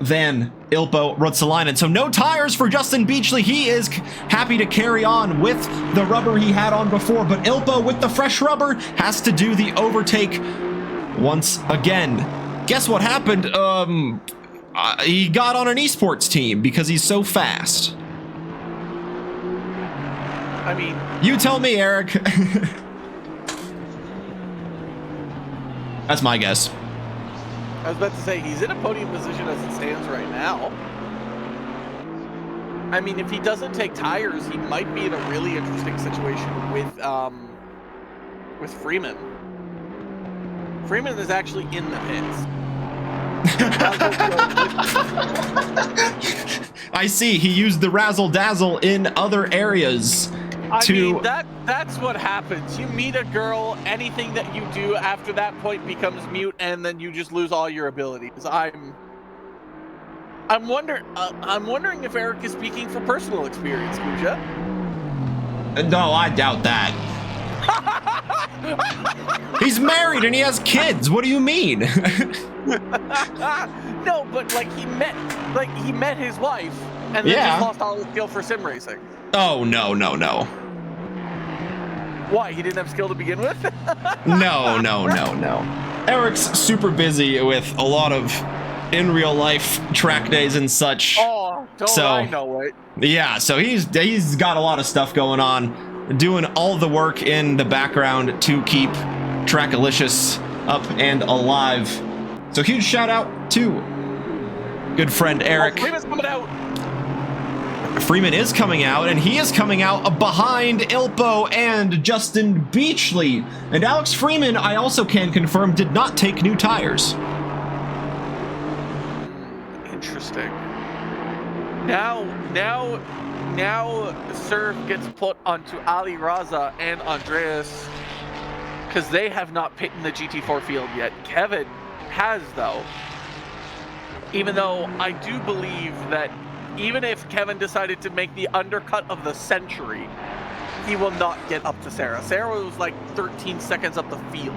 than Ilpo Ruotsalainen. So no tires for Justin Beachley. He is happy to carry on with the rubber he had on before, but Ilpo with the fresh rubber has to do the overtake once again. Guess what happened? He got on an esports team because he's so fast. I mean... You tell me, Eric. That's my guess. I was about to say, he's in a podium position as it stands right now. I mean, if he doesn't take tires, he might be in a really interesting situation with Freeman. Freeman is actually in the pits. I see. He used the razzle dazzle in other areas. I mean, that's what happens. You meet a girl, anything that you do after that point becomes mute, and then you just lose all your abilities. I'm wondering if Eric is speaking from personal experience, Pooja. No, I doubt that. He's married and he has kids. What do you mean? No, but like he met his wife and then just lost all his skill for sim racing. Oh, no. Why? He didn't have skill to begin with? No. Eric's super busy with a lot of in real life track days and such. Oh, I know it. Yeah, so he's got a lot of stuff going on, doing all the work in the background to keep Trackalicious up and alive. So huge shout out to good friend Eric. Oh, Freeman's coming out. Freeman is coming out, and he is coming out behind Ilpo and Justin Beachley. And Alex Freeman, I also can confirm, did not take new tires. Interesting. Now Serve gets put onto Ali Raza and Andreas because they have not pit in the GT4 field yet. Kevin has, though. Even though I do believe that even if Kevin decided to make the undercut of the century, he will not get up to Sarah. Sarah was like 13 seconds up the field.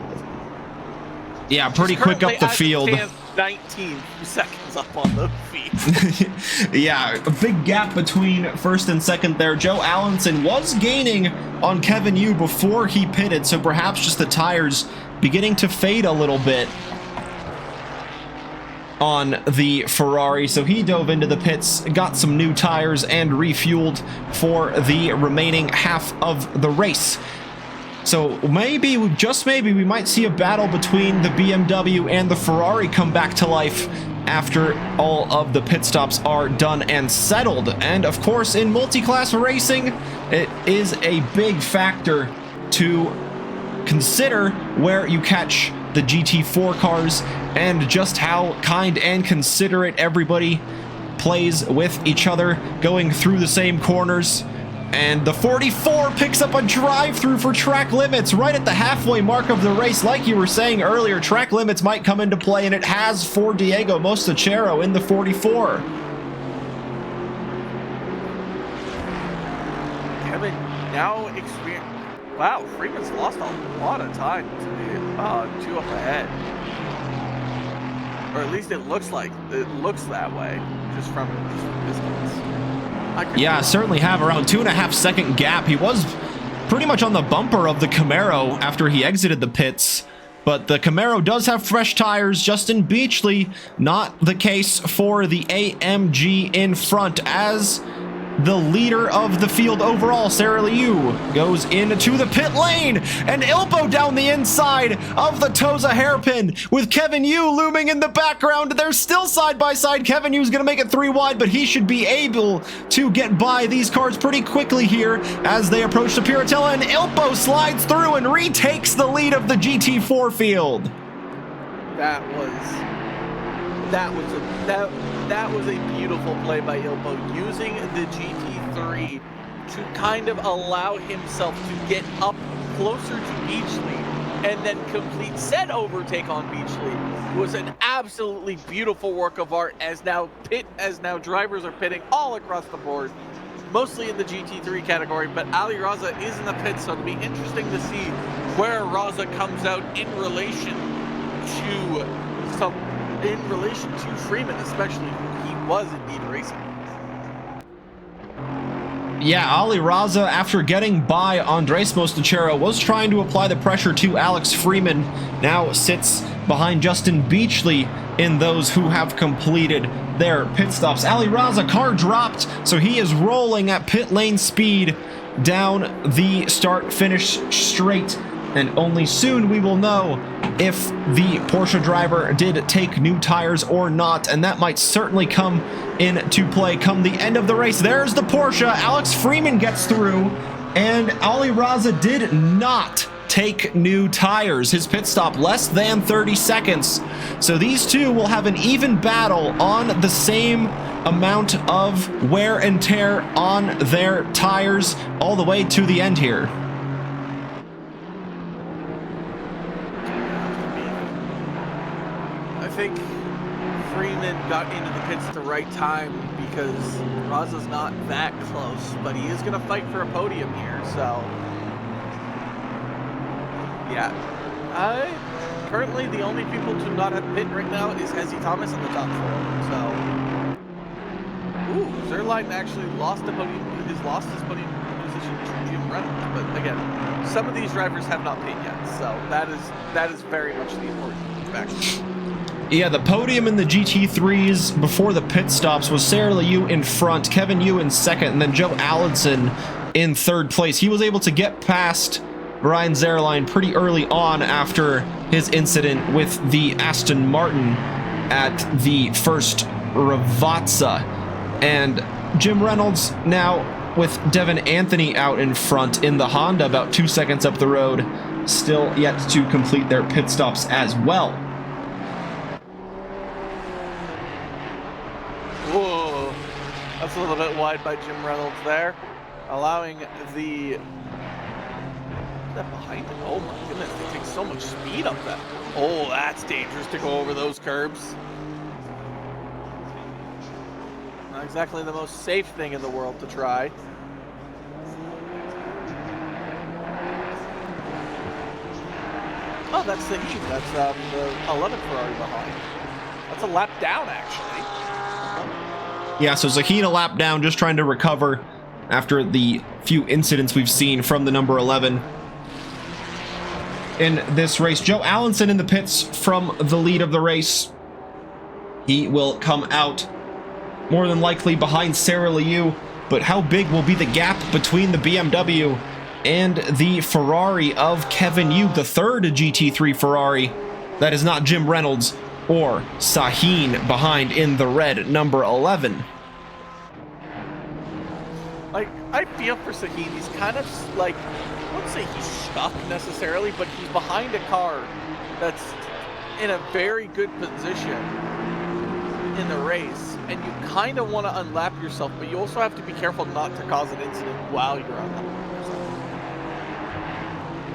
Yeah, pretty quick up the field. 19 seconds up on the field. Yeah, a big gap between first and second there. Joe Allenson was gaining on Kevin Yu before he pitted, so perhaps just the tires beginning to fade a little bit on the Ferrari. So he dove into the pits, got some new tires, and refueled for the remaining half of the race. So maybe, just maybe, we might see a battle between the BMW and the Ferrari come back to life after all of the pit stops are done and settled. And of course, in multi-class racing, it is a big factor to consider where you catch the GT4 cars and just how kind and considerate everybody plays with each other going through the same corners. And the 44 picks up a drive-through for track limits right at the halfway mark of the race. Like you were saying earlier, track limits might come into play, and it has for Diego Mostachero in the 44. Kevin now experience. Wow, Freeman's lost a lot of time to the two up ahead. Or at least it looks that way, just from distance. Yeah, certainly have around 2.5 second gap. He was pretty much on the bumper of the Camaro after he exited the pits, but the Camaro does have fresh tires. Justin Beachley, not the case for the AMG in front, as the leader of the field overall, Sarah Liu, goes into the pit lane, and Ilpo down the inside of the Toza hairpin with Kevin Yu looming in the background. They're still side by side. Kevin Yu's going to make it 3 wide, but he should be able to get by these cars pretty quickly here as they approach the Piratella, and Ilpo slides through and retakes the lead of the GT4 field. That was a beautiful play by Ilpo, using the GT3 to kind of allow himself to get up closer to Beachley and then complete said overtake on Beachley. Was an absolutely beautiful work of art as now drivers are pitting all across the board, mostly in the GT3 category, but Ali Raza is in the pit, so it'll be interesting to see where Raza comes out in relation to Freeman, especially who he was indeed racing. Yeah, Ali Raza, after getting by Andres Mostachero, was trying to apply the pressure to Alex Freeman, now sits behind Justin Beachley in those who have completed their pit stops. Ali Raza, car dropped, so he is rolling at pit lane speed down the start-finish straight, and only soon we will know if the Porsche driver did take new tires or not, and that might certainly come into play come the end of the race. There's the Porsche. Alex Freeman gets through, and Ali Raza did not take new tires. His pit stop less than 30 seconds. So these two will have an even battle on the same amount of wear and tear on their tires all the way to the end here. I think Freeman got into the pits at the right time because Raza's not that close, but he is going to fight for a podium here, so yeah. Currently the only people to not have pit right now is Hezzy Thomas in the top 4, so ooh, Zerline actually lost his podium position to Jim Reynolds, but again, some of these drivers have not pit yet, so that is very much the important factor. Yeah, the podium in the GT3s before the pit stops was Sarah Liu in front, Kevin Yu in second, and then Joe Allenson in third place. He was able to get past Brian Zerline pretty early on after his incident with the Aston Martin at the first Ravazza. And Jim Reynolds now with Devin Anthony out in front in the Honda about 2 seconds up the road, still yet to complete their pit stops as well. Whoa, that's a little bit wide by Jim Reynolds there, allowing the that behind it. Oh my goodness, they take so much speed up that. Oh, that's dangerous to go over those curbs. Not exactly the most safe thing in the world to try. Oh, that's the Heat. That's the 11 Ferrari behind. That's a lap down, actually. Yeah, so Zahid a lap down, just trying to recover after the few incidents we've seen from the number 11 in this race. Joe Allenson in the pits from the lead of the race. He will come out more than likely behind Sarah Liu, but how big will be the gap between the BMW and the Ferrari of Kevin Yu, the third GT3 Ferrari that is not Jim Reynolds or Sahin behind in the red number 11. Like, I feel for Sahin, he's kind of like, I wouldn't say he's stuck necessarily, but he's behind a car that's in a very good position in the race, and you kind of want to unlap yourself, but you also have to be careful not to cause an incident while you're on that.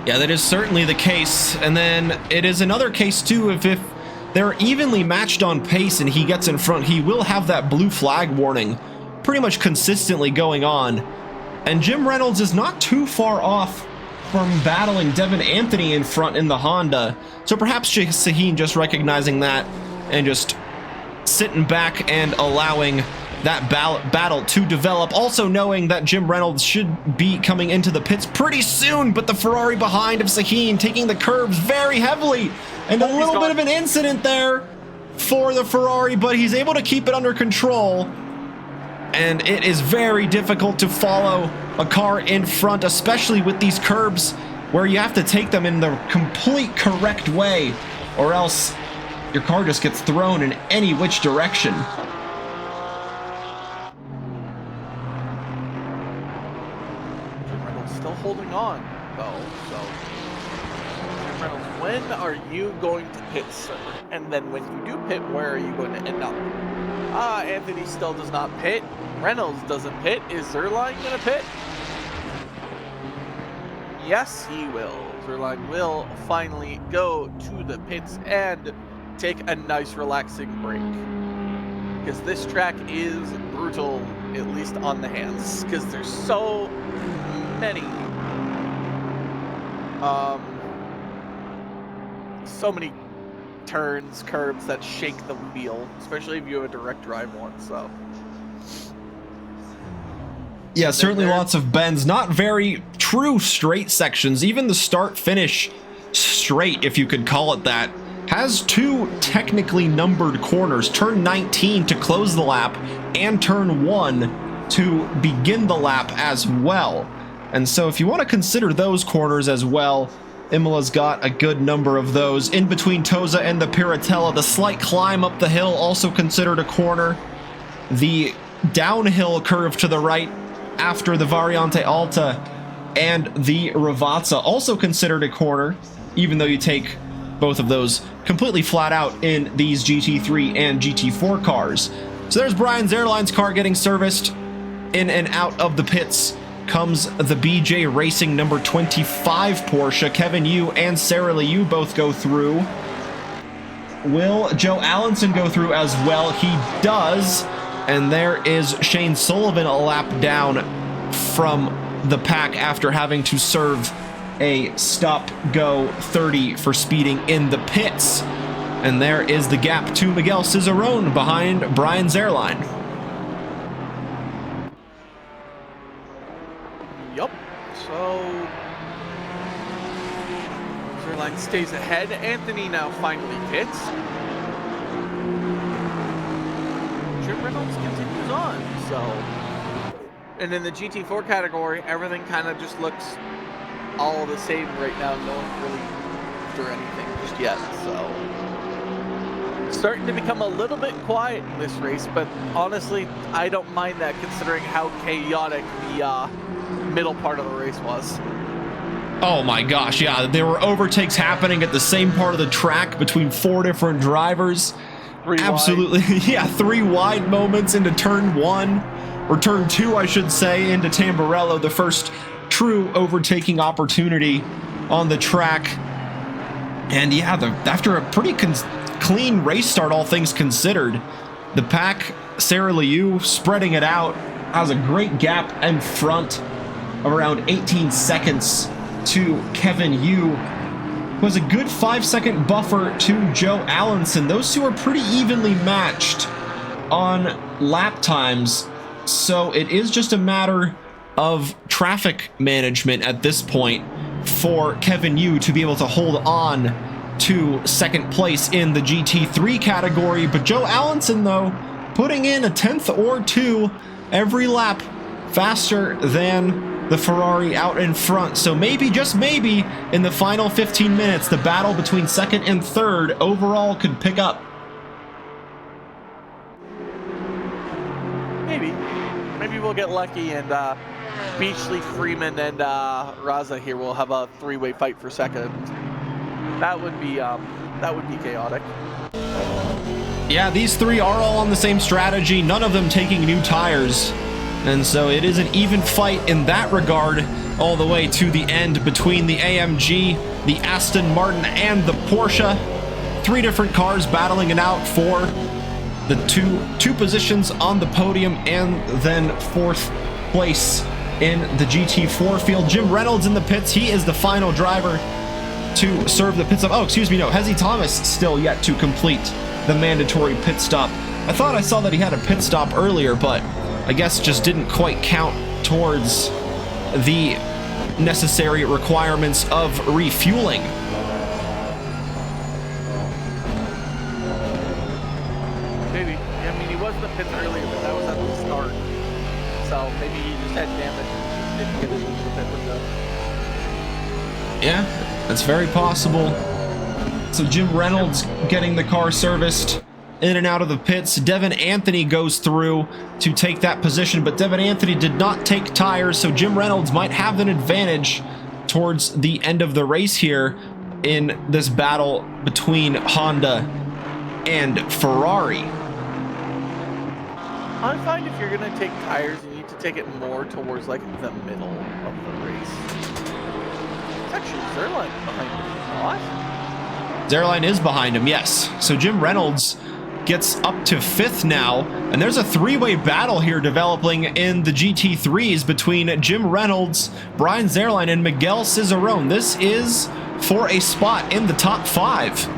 Yeah, that is certainly the case, and then it is another case too if they're evenly matched on pace and he gets in front, he will have that blue flag warning pretty much consistently going on. And Jim Reynolds is not too far off from battling Devin Anthony in front in the Honda. So perhaps Sahin just recognizing that and just sitting back and allowing that battle to develop. Also knowing that Jim Reynolds should be coming into the pits pretty soon, but the Ferrari behind of Sahin taking the curbs very heavily. And a little bit of an incident there for the Ferrari, but he's able to keep it under control. and it is very difficult to follow a car in front, especially with these curbs where you have to take them in the complete correct way, or else your car just gets thrown in any which direction. Jim Reynolds still holding on, though, so... Jim Reynolds, when are you going to pit, sir? And then when you do pit, where are you going to end up? Anthony still does not pit. Reynolds doesn't pit. Is Zerline going to pit? Yes, he will. Zerline will finally go to the pits and take a nice relaxing break. Because this track is brutal, at least on the hands. Because there's so many turns, curbs that shake the wheel, especially if you have a direct drive one, so. Yeah, certainly lots of bends, not very true straight sections. Even the start-finish straight, if you could call it that, has two technically numbered corners, turn 19 to close the lap and turn 1 to begin the lap as well. And so if you want to consider those corners as well, Imola's got a good number of those. In between Tosa and the Piratella, the slight climb up the hill also considered a corner. The downhill curve to the right after the Variante Alta and the Ravazza also considered a corner, even though you take both of those completely flat out in these GT3 and GT4 cars. So there's Brian Zerline's car getting serviced. In and out of the pits comes the BJ Racing number 25 Porsche. Kevin Yu and Sarah Liu both go through. Will Joe Allenson go through as well? He does. And there is Shane Sullivan a lap down from the pack after having to serve a stop-go 30 for speeding in the pits. And there is the gap to Miguel Cicerone behind Brian Zerline. Yup. So Zerline stays ahead. Anthony now finally pits. Jim Reynolds continues on. So, and in the GT4 category, everything kind of just looks all the same right now. No one's really after anything just yet. So, starting to become a little bit quiet in this race, but honestly, I don't mind that considering how chaotic the middle part of the race was. Oh my gosh, yeah, there were overtakes happening at the same part of the track between 4 different drivers. Absolutely, yeah, 3 wide moments into turn 1, or turn 2, I should say, into Tamburello, the first true overtaking opportunity on the track. And yeah, after a pretty clean race start, all things considered, the pack, Sarah Liu spreading it out, has a great gap in front of around 18 seconds to Kevin Yu. Was a good 5-second buffer to Joe Allenson. Those two are pretty evenly matched on lap times, so it is just a matter of traffic management at this point for Kevin Yu to be able to hold on to second place in the GT3 category. But Joe Allenson, though, putting in a 10th or 2 every lap faster than the Ferrari out in front. So maybe, just maybe, in the final 15 minutes, the battle between second and third overall could pick up. Maybe we'll get lucky and Beachley, Freeman, and Raza here will have a 3-way fight for second. That would be chaotic. Yeah, these 3 are all on the same strategy, none of them taking new tires. And so it is an even fight in that regard all the way to the end between the AMG, the Aston Martin, and the Porsche. 3 different cars battling it out for the two positions on the podium and then 4th place in the GT4 field. Jim Reynolds in the pits. He is the final driver to serve the pit stop. Oh, excuse me, no. Hezzy Thomas still yet to complete the mandatory pit stop. I thought I saw that he had a pit stop earlier, but I guess just didn't quite count towards the necessary requirements of refueling. Maybe. I mean, he was in the pits earlier, but that was at the start. just had damage and didn't get it into the pit window. Yeah, that's very possible. So Jim Reynolds getting the car serviced in and out of the pits. Devin Anthony goes through to take that position, but Devin Anthony did not take tires, so Jim Reynolds might have an advantage towards the end of the race here in this battle between Honda and Ferrari. I find if you're going to take tires, you need to take it more towards like the middle of the race. It's actually Zerline behind him, not? Zerline is behind him, yes. So Jim Reynolds gets up to 5th now, and there's a three-way battle here developing in the GT3s between Jim Reynolds, Brian Zerline, and Miguel Cicerone. This is for a spot in the top 5.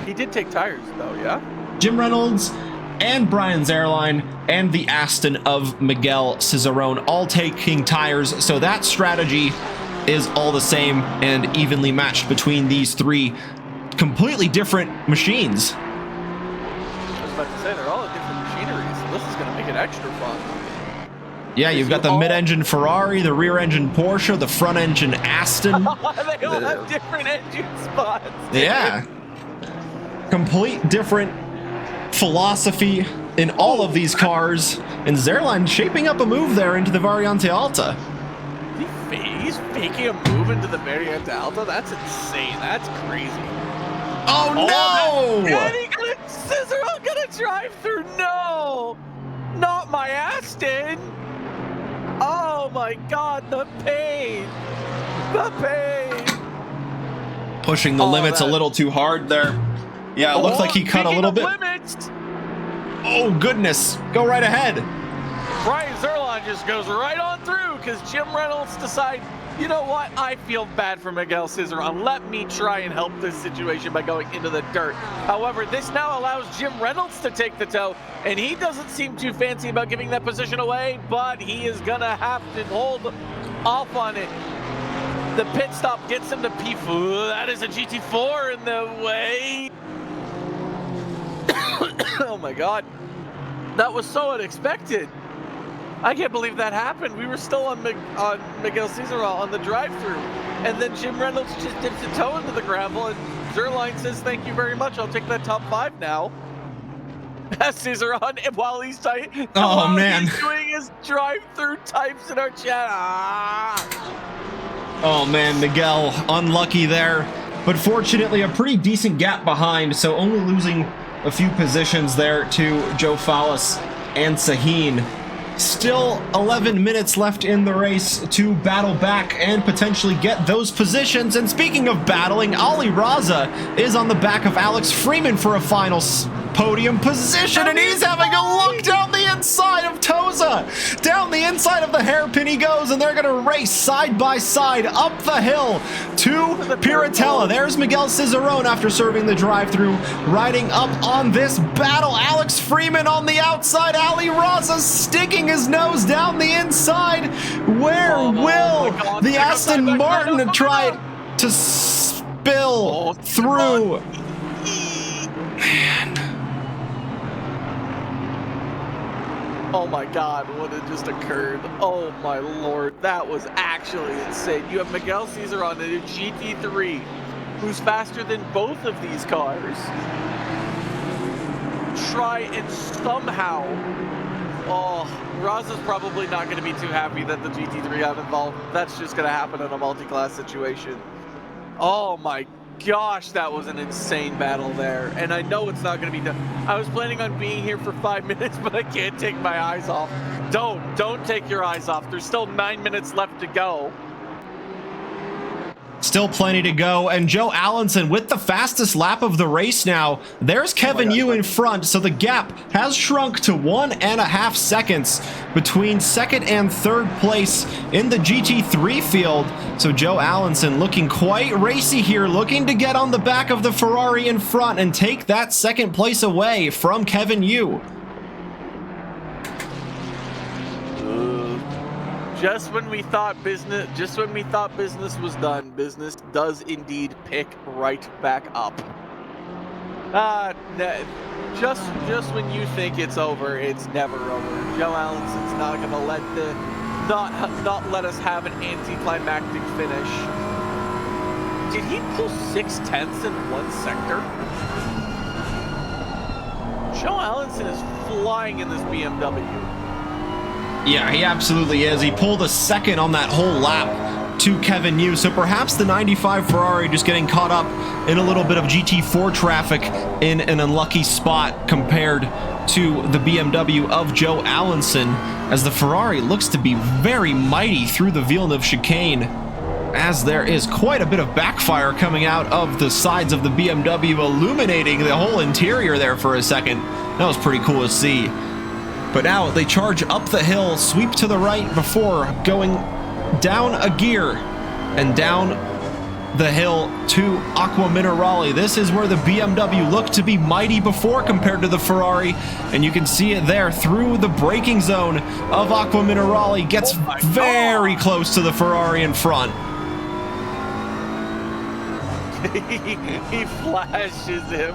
He did take tires though, yeah? Jim Reynolds and Brian Zerline and the Aston of Miguel Cicerone all taking tires, so that strategy is all the same and evenly matched between these three completely different machines. I was about to say, they're all different machinery, so this is going to make it extra fun. Yeah, you've got the mid-engine Ferrari, the rear-engine Porsche, the front-engine Aston. They all have different engine spots. Yeah. Complete different philosophy in all of these cars, and Zerline shaping up a move there into the Variante Alta. He's faking a move into the Variante Alta? That's insane. That's crazy. Oh no! Cicerone gonna drive through? No! Not my Aston! Oh my god, the pain! The pain! Pushing the limits a little too hard there. Yeah, it looks like he cut a little bit. Limits. Oh goodness, go right ahead. Brian Zerline just goes right on through because Jim Reynolds decides, you know what, I feel bad for Miguel Cicerone. Let me try and help this situation by going into the dirt. However, this now allows Jim Reynolds to take the tow, and he doesn't seem too fancy about giving that position away, but he is gonna have to hold off on it. The pit stop gets him to P4. That is a GT4 in the way. Oh my god. That was so unexpected. I can't believe that happened. We were still on Miguel Cicerone on the drive-thru, and then Jim Reynolds just dips a toe into the gravel, and Zerline says, "Thank you very much. I'll take that top 5 now." Cicerone, while he's he's doing his drive-thru types in our chat. Oh man, Miguel unlucky there, but fortunately a pretty decent gap behind, so only losing a few positions there to Joe Fallis and Sahin. Still 11 minutes left in the race to battle back and potentially get those positions. And speaking of battling, Ali Raza is on the back of Alex Freeman for a final podium position, and he's having a look down the inside of Toza. Down the inside of the hairpin he goes, and they're going to race side by side up the hill to Piratella. There's Miguel Cicerone after serving the drive-thru, riding up on this battle. Alex Freeman on the outside, Ali Raza sticking his nose down the inside. Where will the Aston Martin try to spill through? Man. Oh my god, what had just occurred? Oh my lord, that was actually insane. You have Miguel Cicerone in a GT3 who's faster than both of these cars. Try and somehow... Oh, Raza's probably not going to be too happy that the GT3 got involved. That's just going to happen in a multi-class situation. Oh my gosh, that was an insane battle there. And I know it's not going to be done. I was planning on being here for 5 minutes, but I can't take my eyes off. Don't take your eyes off. There's still 9 minutes left to go. Still plenty to go, and Joe Allenson with the fastest lap of the race now. There's Kevin Yu in front, so the gap has shrunk to 1.5 seconds between second and third place in the GT3 field. So Joe Allenson looking quite racy here, looking to get on the back of the Ferrari in front and take that second place away from Kevin Yu. Just when we thought business was done, business does indeed pick right back up. Just when you think it's over, it's never over. Joe Allison's not gonna not let us have an anticlimactic finish. Did he pull 6/10 in one sector? Joe Allison is flying in this BMW. Yeah, he absolutely is. He pulled a second on that whole lap to Kevin Yu, so perhaps the 95 Ferrari just getting caught up in a little bit of GT4 traffic in an unlucky spot compared to the BMW of Joe Allinson, as the Ferrari looks to be very mighty through the Villeneuve chicane, as there is quite a bit of backfire coming out of the sides of the BMW, illuminating the whole interior there for a second. That was pretty cool to see. But now they charge up the hill, sweep to the right before going down a gear and down the hill to Aqua Minerale. This is where the BMW looked to be mighty before compared to the Ferrari, and you can see it there through the braking zone of Aqua Minerale. Gets very close to the Ferrari in front. He flashes him.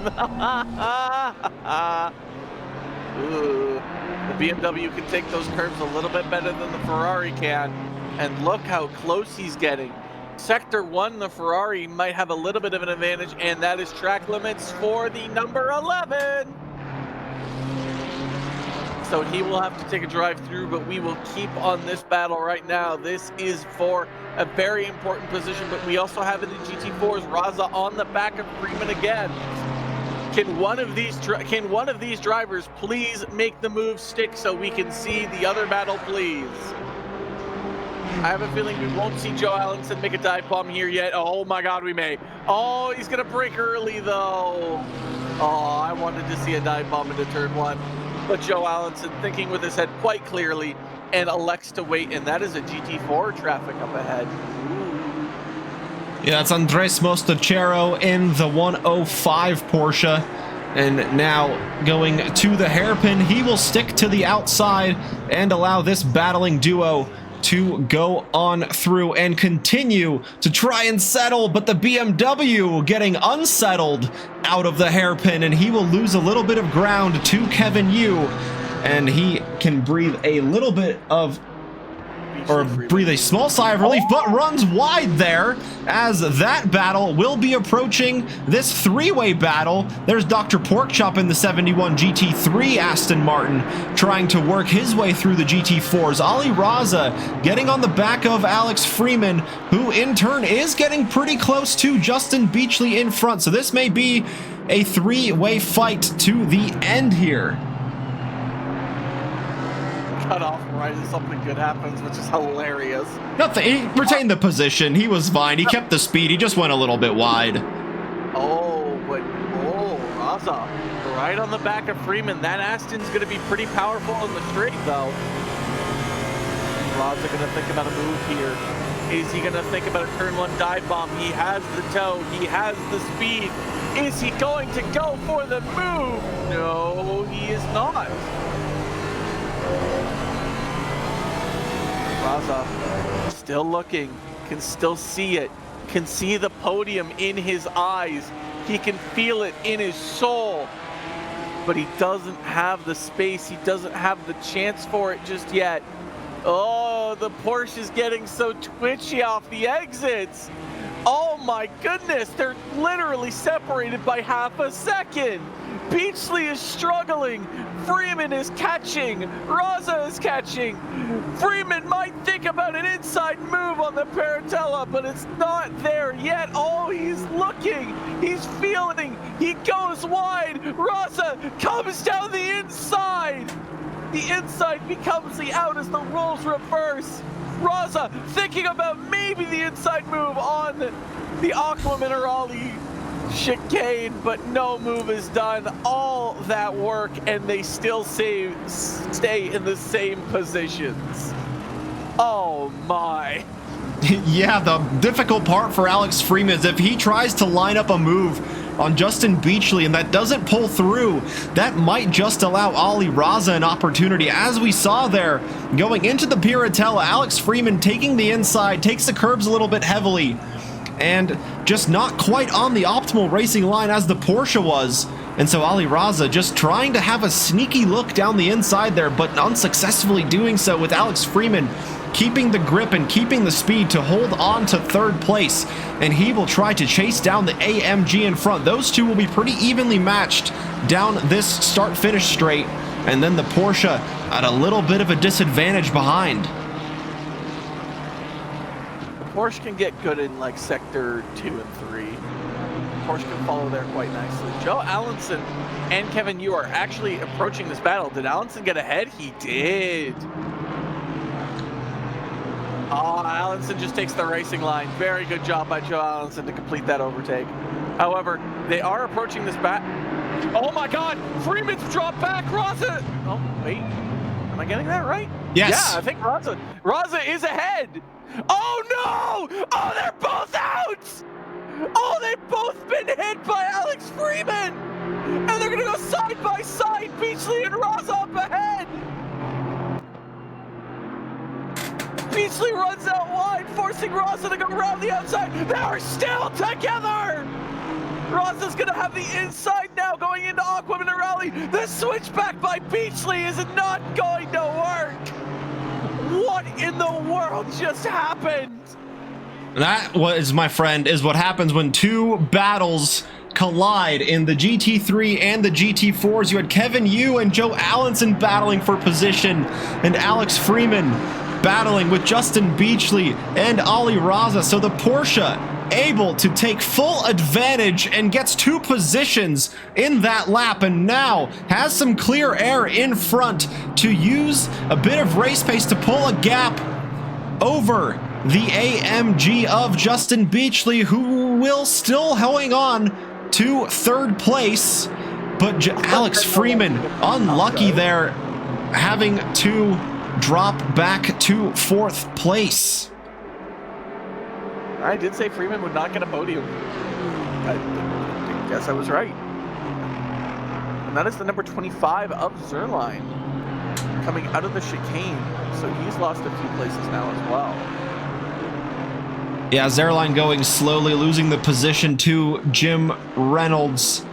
Ooh. The BMW can take those curves a little bit better than the Ferrari can, and look how close he's getting. Sector 1, the Ferrari might have a little bit of an advantage, and that is track limits for the number 11. So he will have to take a drive through, but we will keep on this battle right now. This is for a very important position, but we also have in the GT4's Raza on the back of Freeman again. Can one of these drivers please make the move stick so we can see the other battle, please? I have a feeling we won't see Joe Allinson make a dive bomb here yet. Oh my God, we may. Oh, he's gonna brake early though. Oh, I wanted to see a dive bomb into turn 1. But Joe Allinson thinking with his head quite clearly and elects to wait, and that is a GT4 traffic up ahead. Yeah, that's Andres Mostachero in the 105 Porsche. And now going to the hairpin, he will stick to the outside and allow this battling duo to go on through and continue to try and settle, but the BMW getting unsettled out of the hairpin, and he will lose a little bit of ground to Kevin Yu, and he can breathe a little bit of breathe a small sigh of relief, but runs wide there, as that battle will be approaching this three-way battle. There's Dr. Porkchop in the 71 GT3 Aston Martin trying to work his way through the GT4s. Ali Raza getting on the back of Alex Freeman, who in turn is getting pretty close to Justin Beachley in front. So this may be a three-way fight to the end here. Cut off right as something good happens, which is hilarious. Nothing. He retained the position. He was fine. He kept the speed. He just went a little bit wide. Raza right on the back of Freeman. That Aston's going to be pretty powerful in the straight, though. Raza going to think about a move here. Is he going to think about a turn 1 dive bomb? He has the toe. He has the speed. Is he going to go for the move? No, he is not. Raza still looking, can still see it, can see the podium in his eyes, he can feel it in his soul, but he doesn't have the space, he doesn't have the chance for it just yet. Oh, the Porsche is getting so twitchy off the exits. Oh my goodness, they're literally separated by half a second. Beachley is struggling. Freeman is catching. Raza is catching. Freeman might think about an inside move on the Paratella, but it's not there yet. Oh, he's looking. He's feeling. He goes wide. Raza comes down the inside. The inside becomes the out as the roles reverse. Raza thinking about maybe the inside move on the Aqua Minerale chicane, but no move is done. All that work, and they still stay in the same positions. Oh my. Yeah, the difficult part for Alex Freeman is if he tries to line up a move on Justin Beachley and that doesn't pull through, that might just allow Ali Raza an opportunity. As we saw there, going into the Piratella, Alex Freeman taking the inside, takes the curbs a little bit heavily, and just not quite on the optimal racing line as the Porsche was. And so Ali Raza just trying to have a sneaky look down the inside there, but unsuccessfully doing so, with Alex Freeman keeping the grip and keeping the speed to hold on to third place. And he will try to chase down the AMG in front. Those two will be pretty evenly matched down this start-finish straight. And then the Porsche at a little bit of a disadvantage behind. Porsche can get good in like sector 2 and 3. Porsche can follow there quite nicely. Joe Allenson and Kevin Yu are actually approaching this battle. Did Allenson get ahead? He did. Oh, Allenson just takes the racing line. Very good job by Joe Allenson to complete that overtake. However, they are approaching this Oh my God! Freeman's dropped back. Raza. Oh wait, am I getting that right? Yes. Yeah, I think Raza is ahead. Oh no! Oh, they're both out! Oh, they've both been hit by Alex Freeman! And they're gonna go side by side, Beachley and Raza up ahead! Beachley runs out wide, forcing Raza to go around the outside. They're still together! Raza's gonna have the inside now going into Aqua Minerale. The switchback by Beachley is not going to work! What in the world just happened? That was, my friend, is what happens when two battles collide in the GT3 and the GT4s. You had Kevin Yu and Joe Allenson battling for position, and Alex Freeman battling with Justin Beachley and Ali Raza. So the Porsche able to take full advantage and gets two positions in that lap, and now has some clear air in front to use a bit of race pace to pull a gap over the AMG of Justin Beachley, who will still hang on to third place. But Alex Freeman, unlucky there, having to drop back to fourth place. I did say Freeman would not get a podium. I guess I was right. And that is the number 25 of Zerline, coming out of the chicane. So he's lost a few places now as well. Yeah, Zerline going slowly, losing the position to Jim Reynolds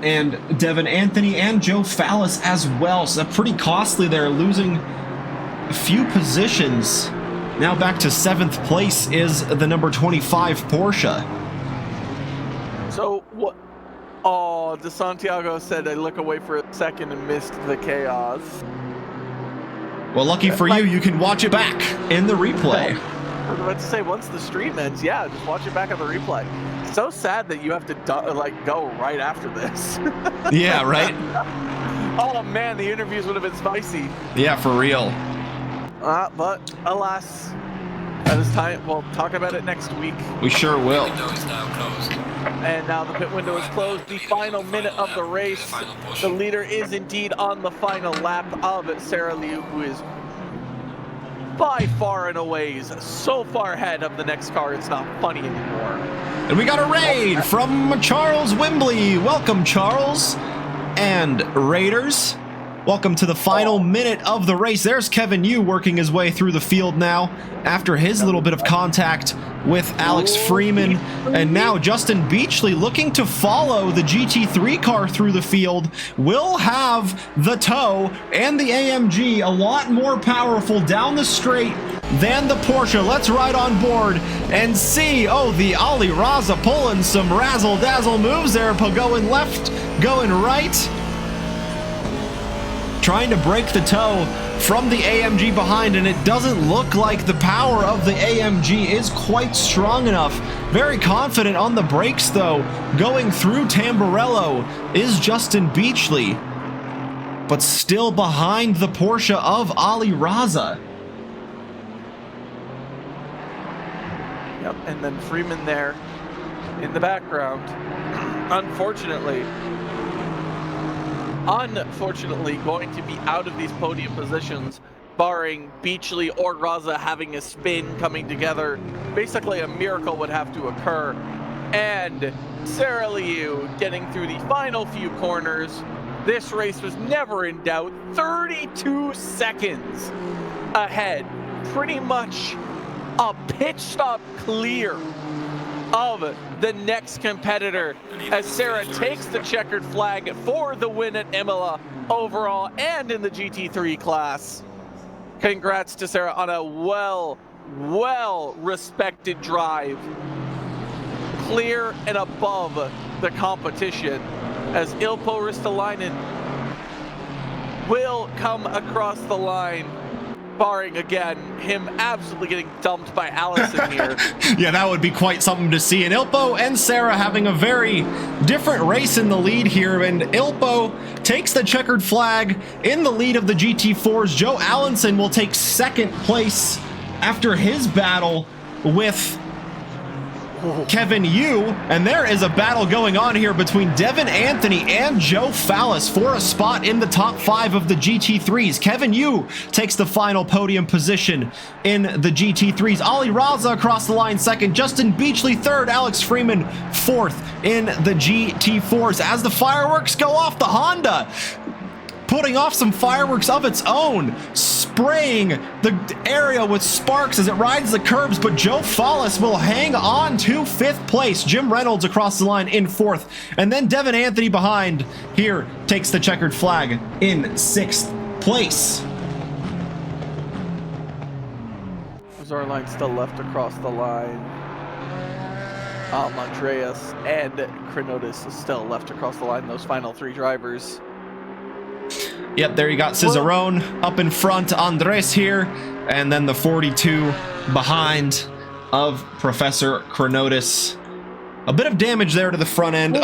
and Devin Anthony and Joe Fallis as well. So pretty costly there, losing a few positions. Now back to 7th place is the number 25 Porsche. So what? Oh, DeSantiago said I look away for a second and missed the chaos. Well, lucky for you, you can watch it back in the replay. I was about to say, once the stream ends, yeah, just watch it back on the replay. So sad that you have to go right after this. Yeah, right? Oh man, the interviews would have been spicy. Yeah, for real. But alas, that is time. We'll talk about it next week. We sure will. The window is now closed. And now the pit window is closed. The final minute of the race. The leader is indeed on the final lap of Sarah Liu, who is by far and away so far ahead of the next car, it's not funny anymore. And we got a raid from Charles Wimbley. Welcome, Charles. And Raiders, welcome to the final minute of the race. There's Kevin Yu working his way through the field now after his little bit of contact with Alex Freeman. And now Justin Beachley, looking to follow the GT3 car through the field, will have the tow and the AMG a lot more powerful down the straight than the Porsche. Let's ride on board and see. Oh, the Ali Raza pulling some razzle-dazzle moves there, going left, going right, trying to break the tow from the AMG behind, and it doesn't look like the power of the AMG is quite strong enough. Very confident on the brakes though. Going through Tamburello is Justin Beachley, but still behind the Porsche of Ali Raza. Yep, and then Freeman there in the background. Unfortunately, going to be out of these podium positions, barring Beachley or Raza having a spin coming together. Basically, a miracle would have to occur. And Sarah Liu getting through the final few corners. This race was never in doubt. 32 seconds ahead. Pretty much a pit stop clear of the next competitor as Sarah takes the checkered flag for the win at Imola overall and in the GT3 class. Congrats to Sarah on a well-respected drive. Clear and above the competition as Ilpo Ristolainen will come across the line, barring again him absolutely getting dumped by Allison here. Yeah, that would be quite something to see. And Ilpo and Sarah having a very different race in the lead here, and Ilpo takes the checkered flag in the lead of the GT4s. Joe Allenson will take second place after his battle with Kevin Yu, and there is a battle going on here between Devin Anthony and Joe Fallis for a spot in the top 5 of the GT3s. Kevin Yu takes the final podium position in the GT3s. Ali Raza across the line second, Justin Beachley third, Alex Freeman fourth in the GT4s. As the fireworks go off, the Honda putting off some fireworks of its own, spraying the area with sparks as it rides the curbs, but Joe Fallis will hang on to 5th place. Jim Reynolds across the line in 4th, and then Devin Anthony behind here takes the checkered flag in 6th place. Zarline still left across the line. Andreas and Chronotis is still left across the line, those final 3 drivers. Yep, there you got Cicerone up in front, Andres here, and then the 42 behind of Professor Chronotis. A bit of damage there to the front end.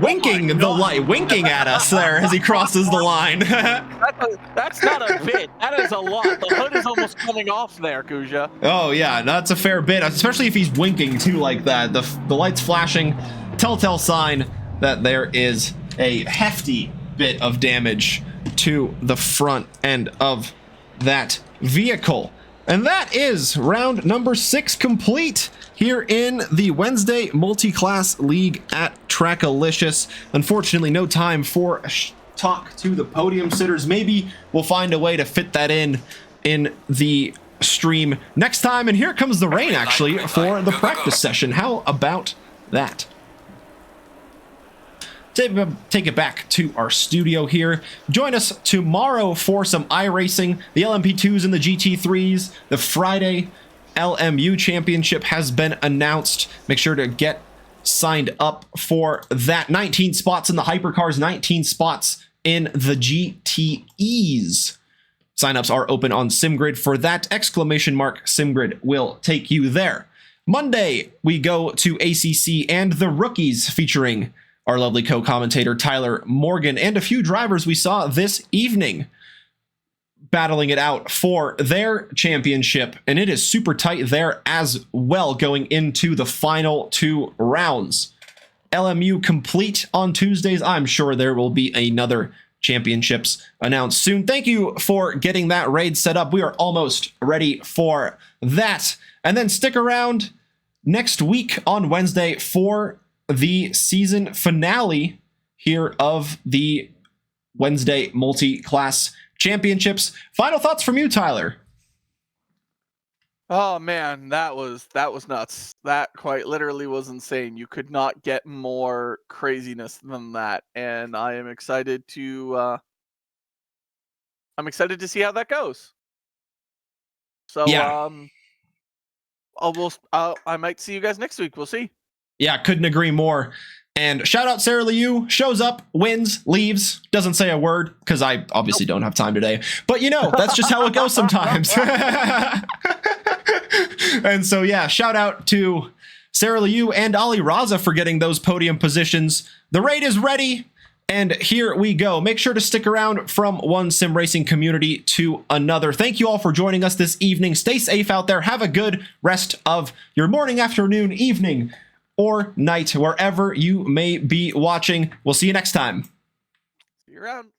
Winking the light, winking at us there as he crosses the line. That's not a bit. That is a lot. The hood is almost coming off there, Kuja. Oh yeah, that's a fair bit, especially if he's winking too like that. The light's flashing, telltale sign that there is a hefty bit of damage to the front end of that vehicle. And that is round number 6 complete here in the Wednesday Multiclass League at Trackalicious. Unfortunately, no time for a talk to the podium sitters. Maybe we'll find a way to fit that in the stream next time. And here comes the rain, actually, for the practice session. How about that? Take it back to our studio here. Join us tomorrow for some iRacing, the LMP2s and the GT3s. The Friday LMU Championship has been announced. Make sure to get signed up for that. 19 spots in the hypercars, 19 spots in the GTEs. Signups are open on SimGrid for that. ! SimGrid will take you there. Monday, we go to ACC and the rookies featuring our lovely co-commentator Tyler Morgan and a few drivers we saw this evening battling it out for their championship, and it is super tight there as well going into the final 2 rounds. LMU complete on Tuesdays. I'm sure there will be another championships announced soon. Thank you for getting that raid set up. We are almost ready for that. And then stick around next week on Wednesday for the season finale here of the Wednesday Multi-Class Championships. Final thoughts from you, Tyler? Oh man, that was nuts. That quite literally was insane. You could not get more craziness than that, and I am excited to see how that goes. So yeah. I might see you guys next week. We'll see. Yeah, couldn't agree more. And shout out Sarah Liu, shows up, wins, leaves, doesn't say a word, because I obviously don't have time today. But you know, that's just how it goes sometimes. And so yeah, shout out to Sarah Liu and Ali Raza for getting those podium positions. The raid is ready, and here we go. Make sure to stick around from one sim racing community to another. Thank you all for joining us this evening. Stay safe out there. Have a good rest of your morning, afternoon, evening, or night, wherever you may be watching. We'll see you next time. See you around.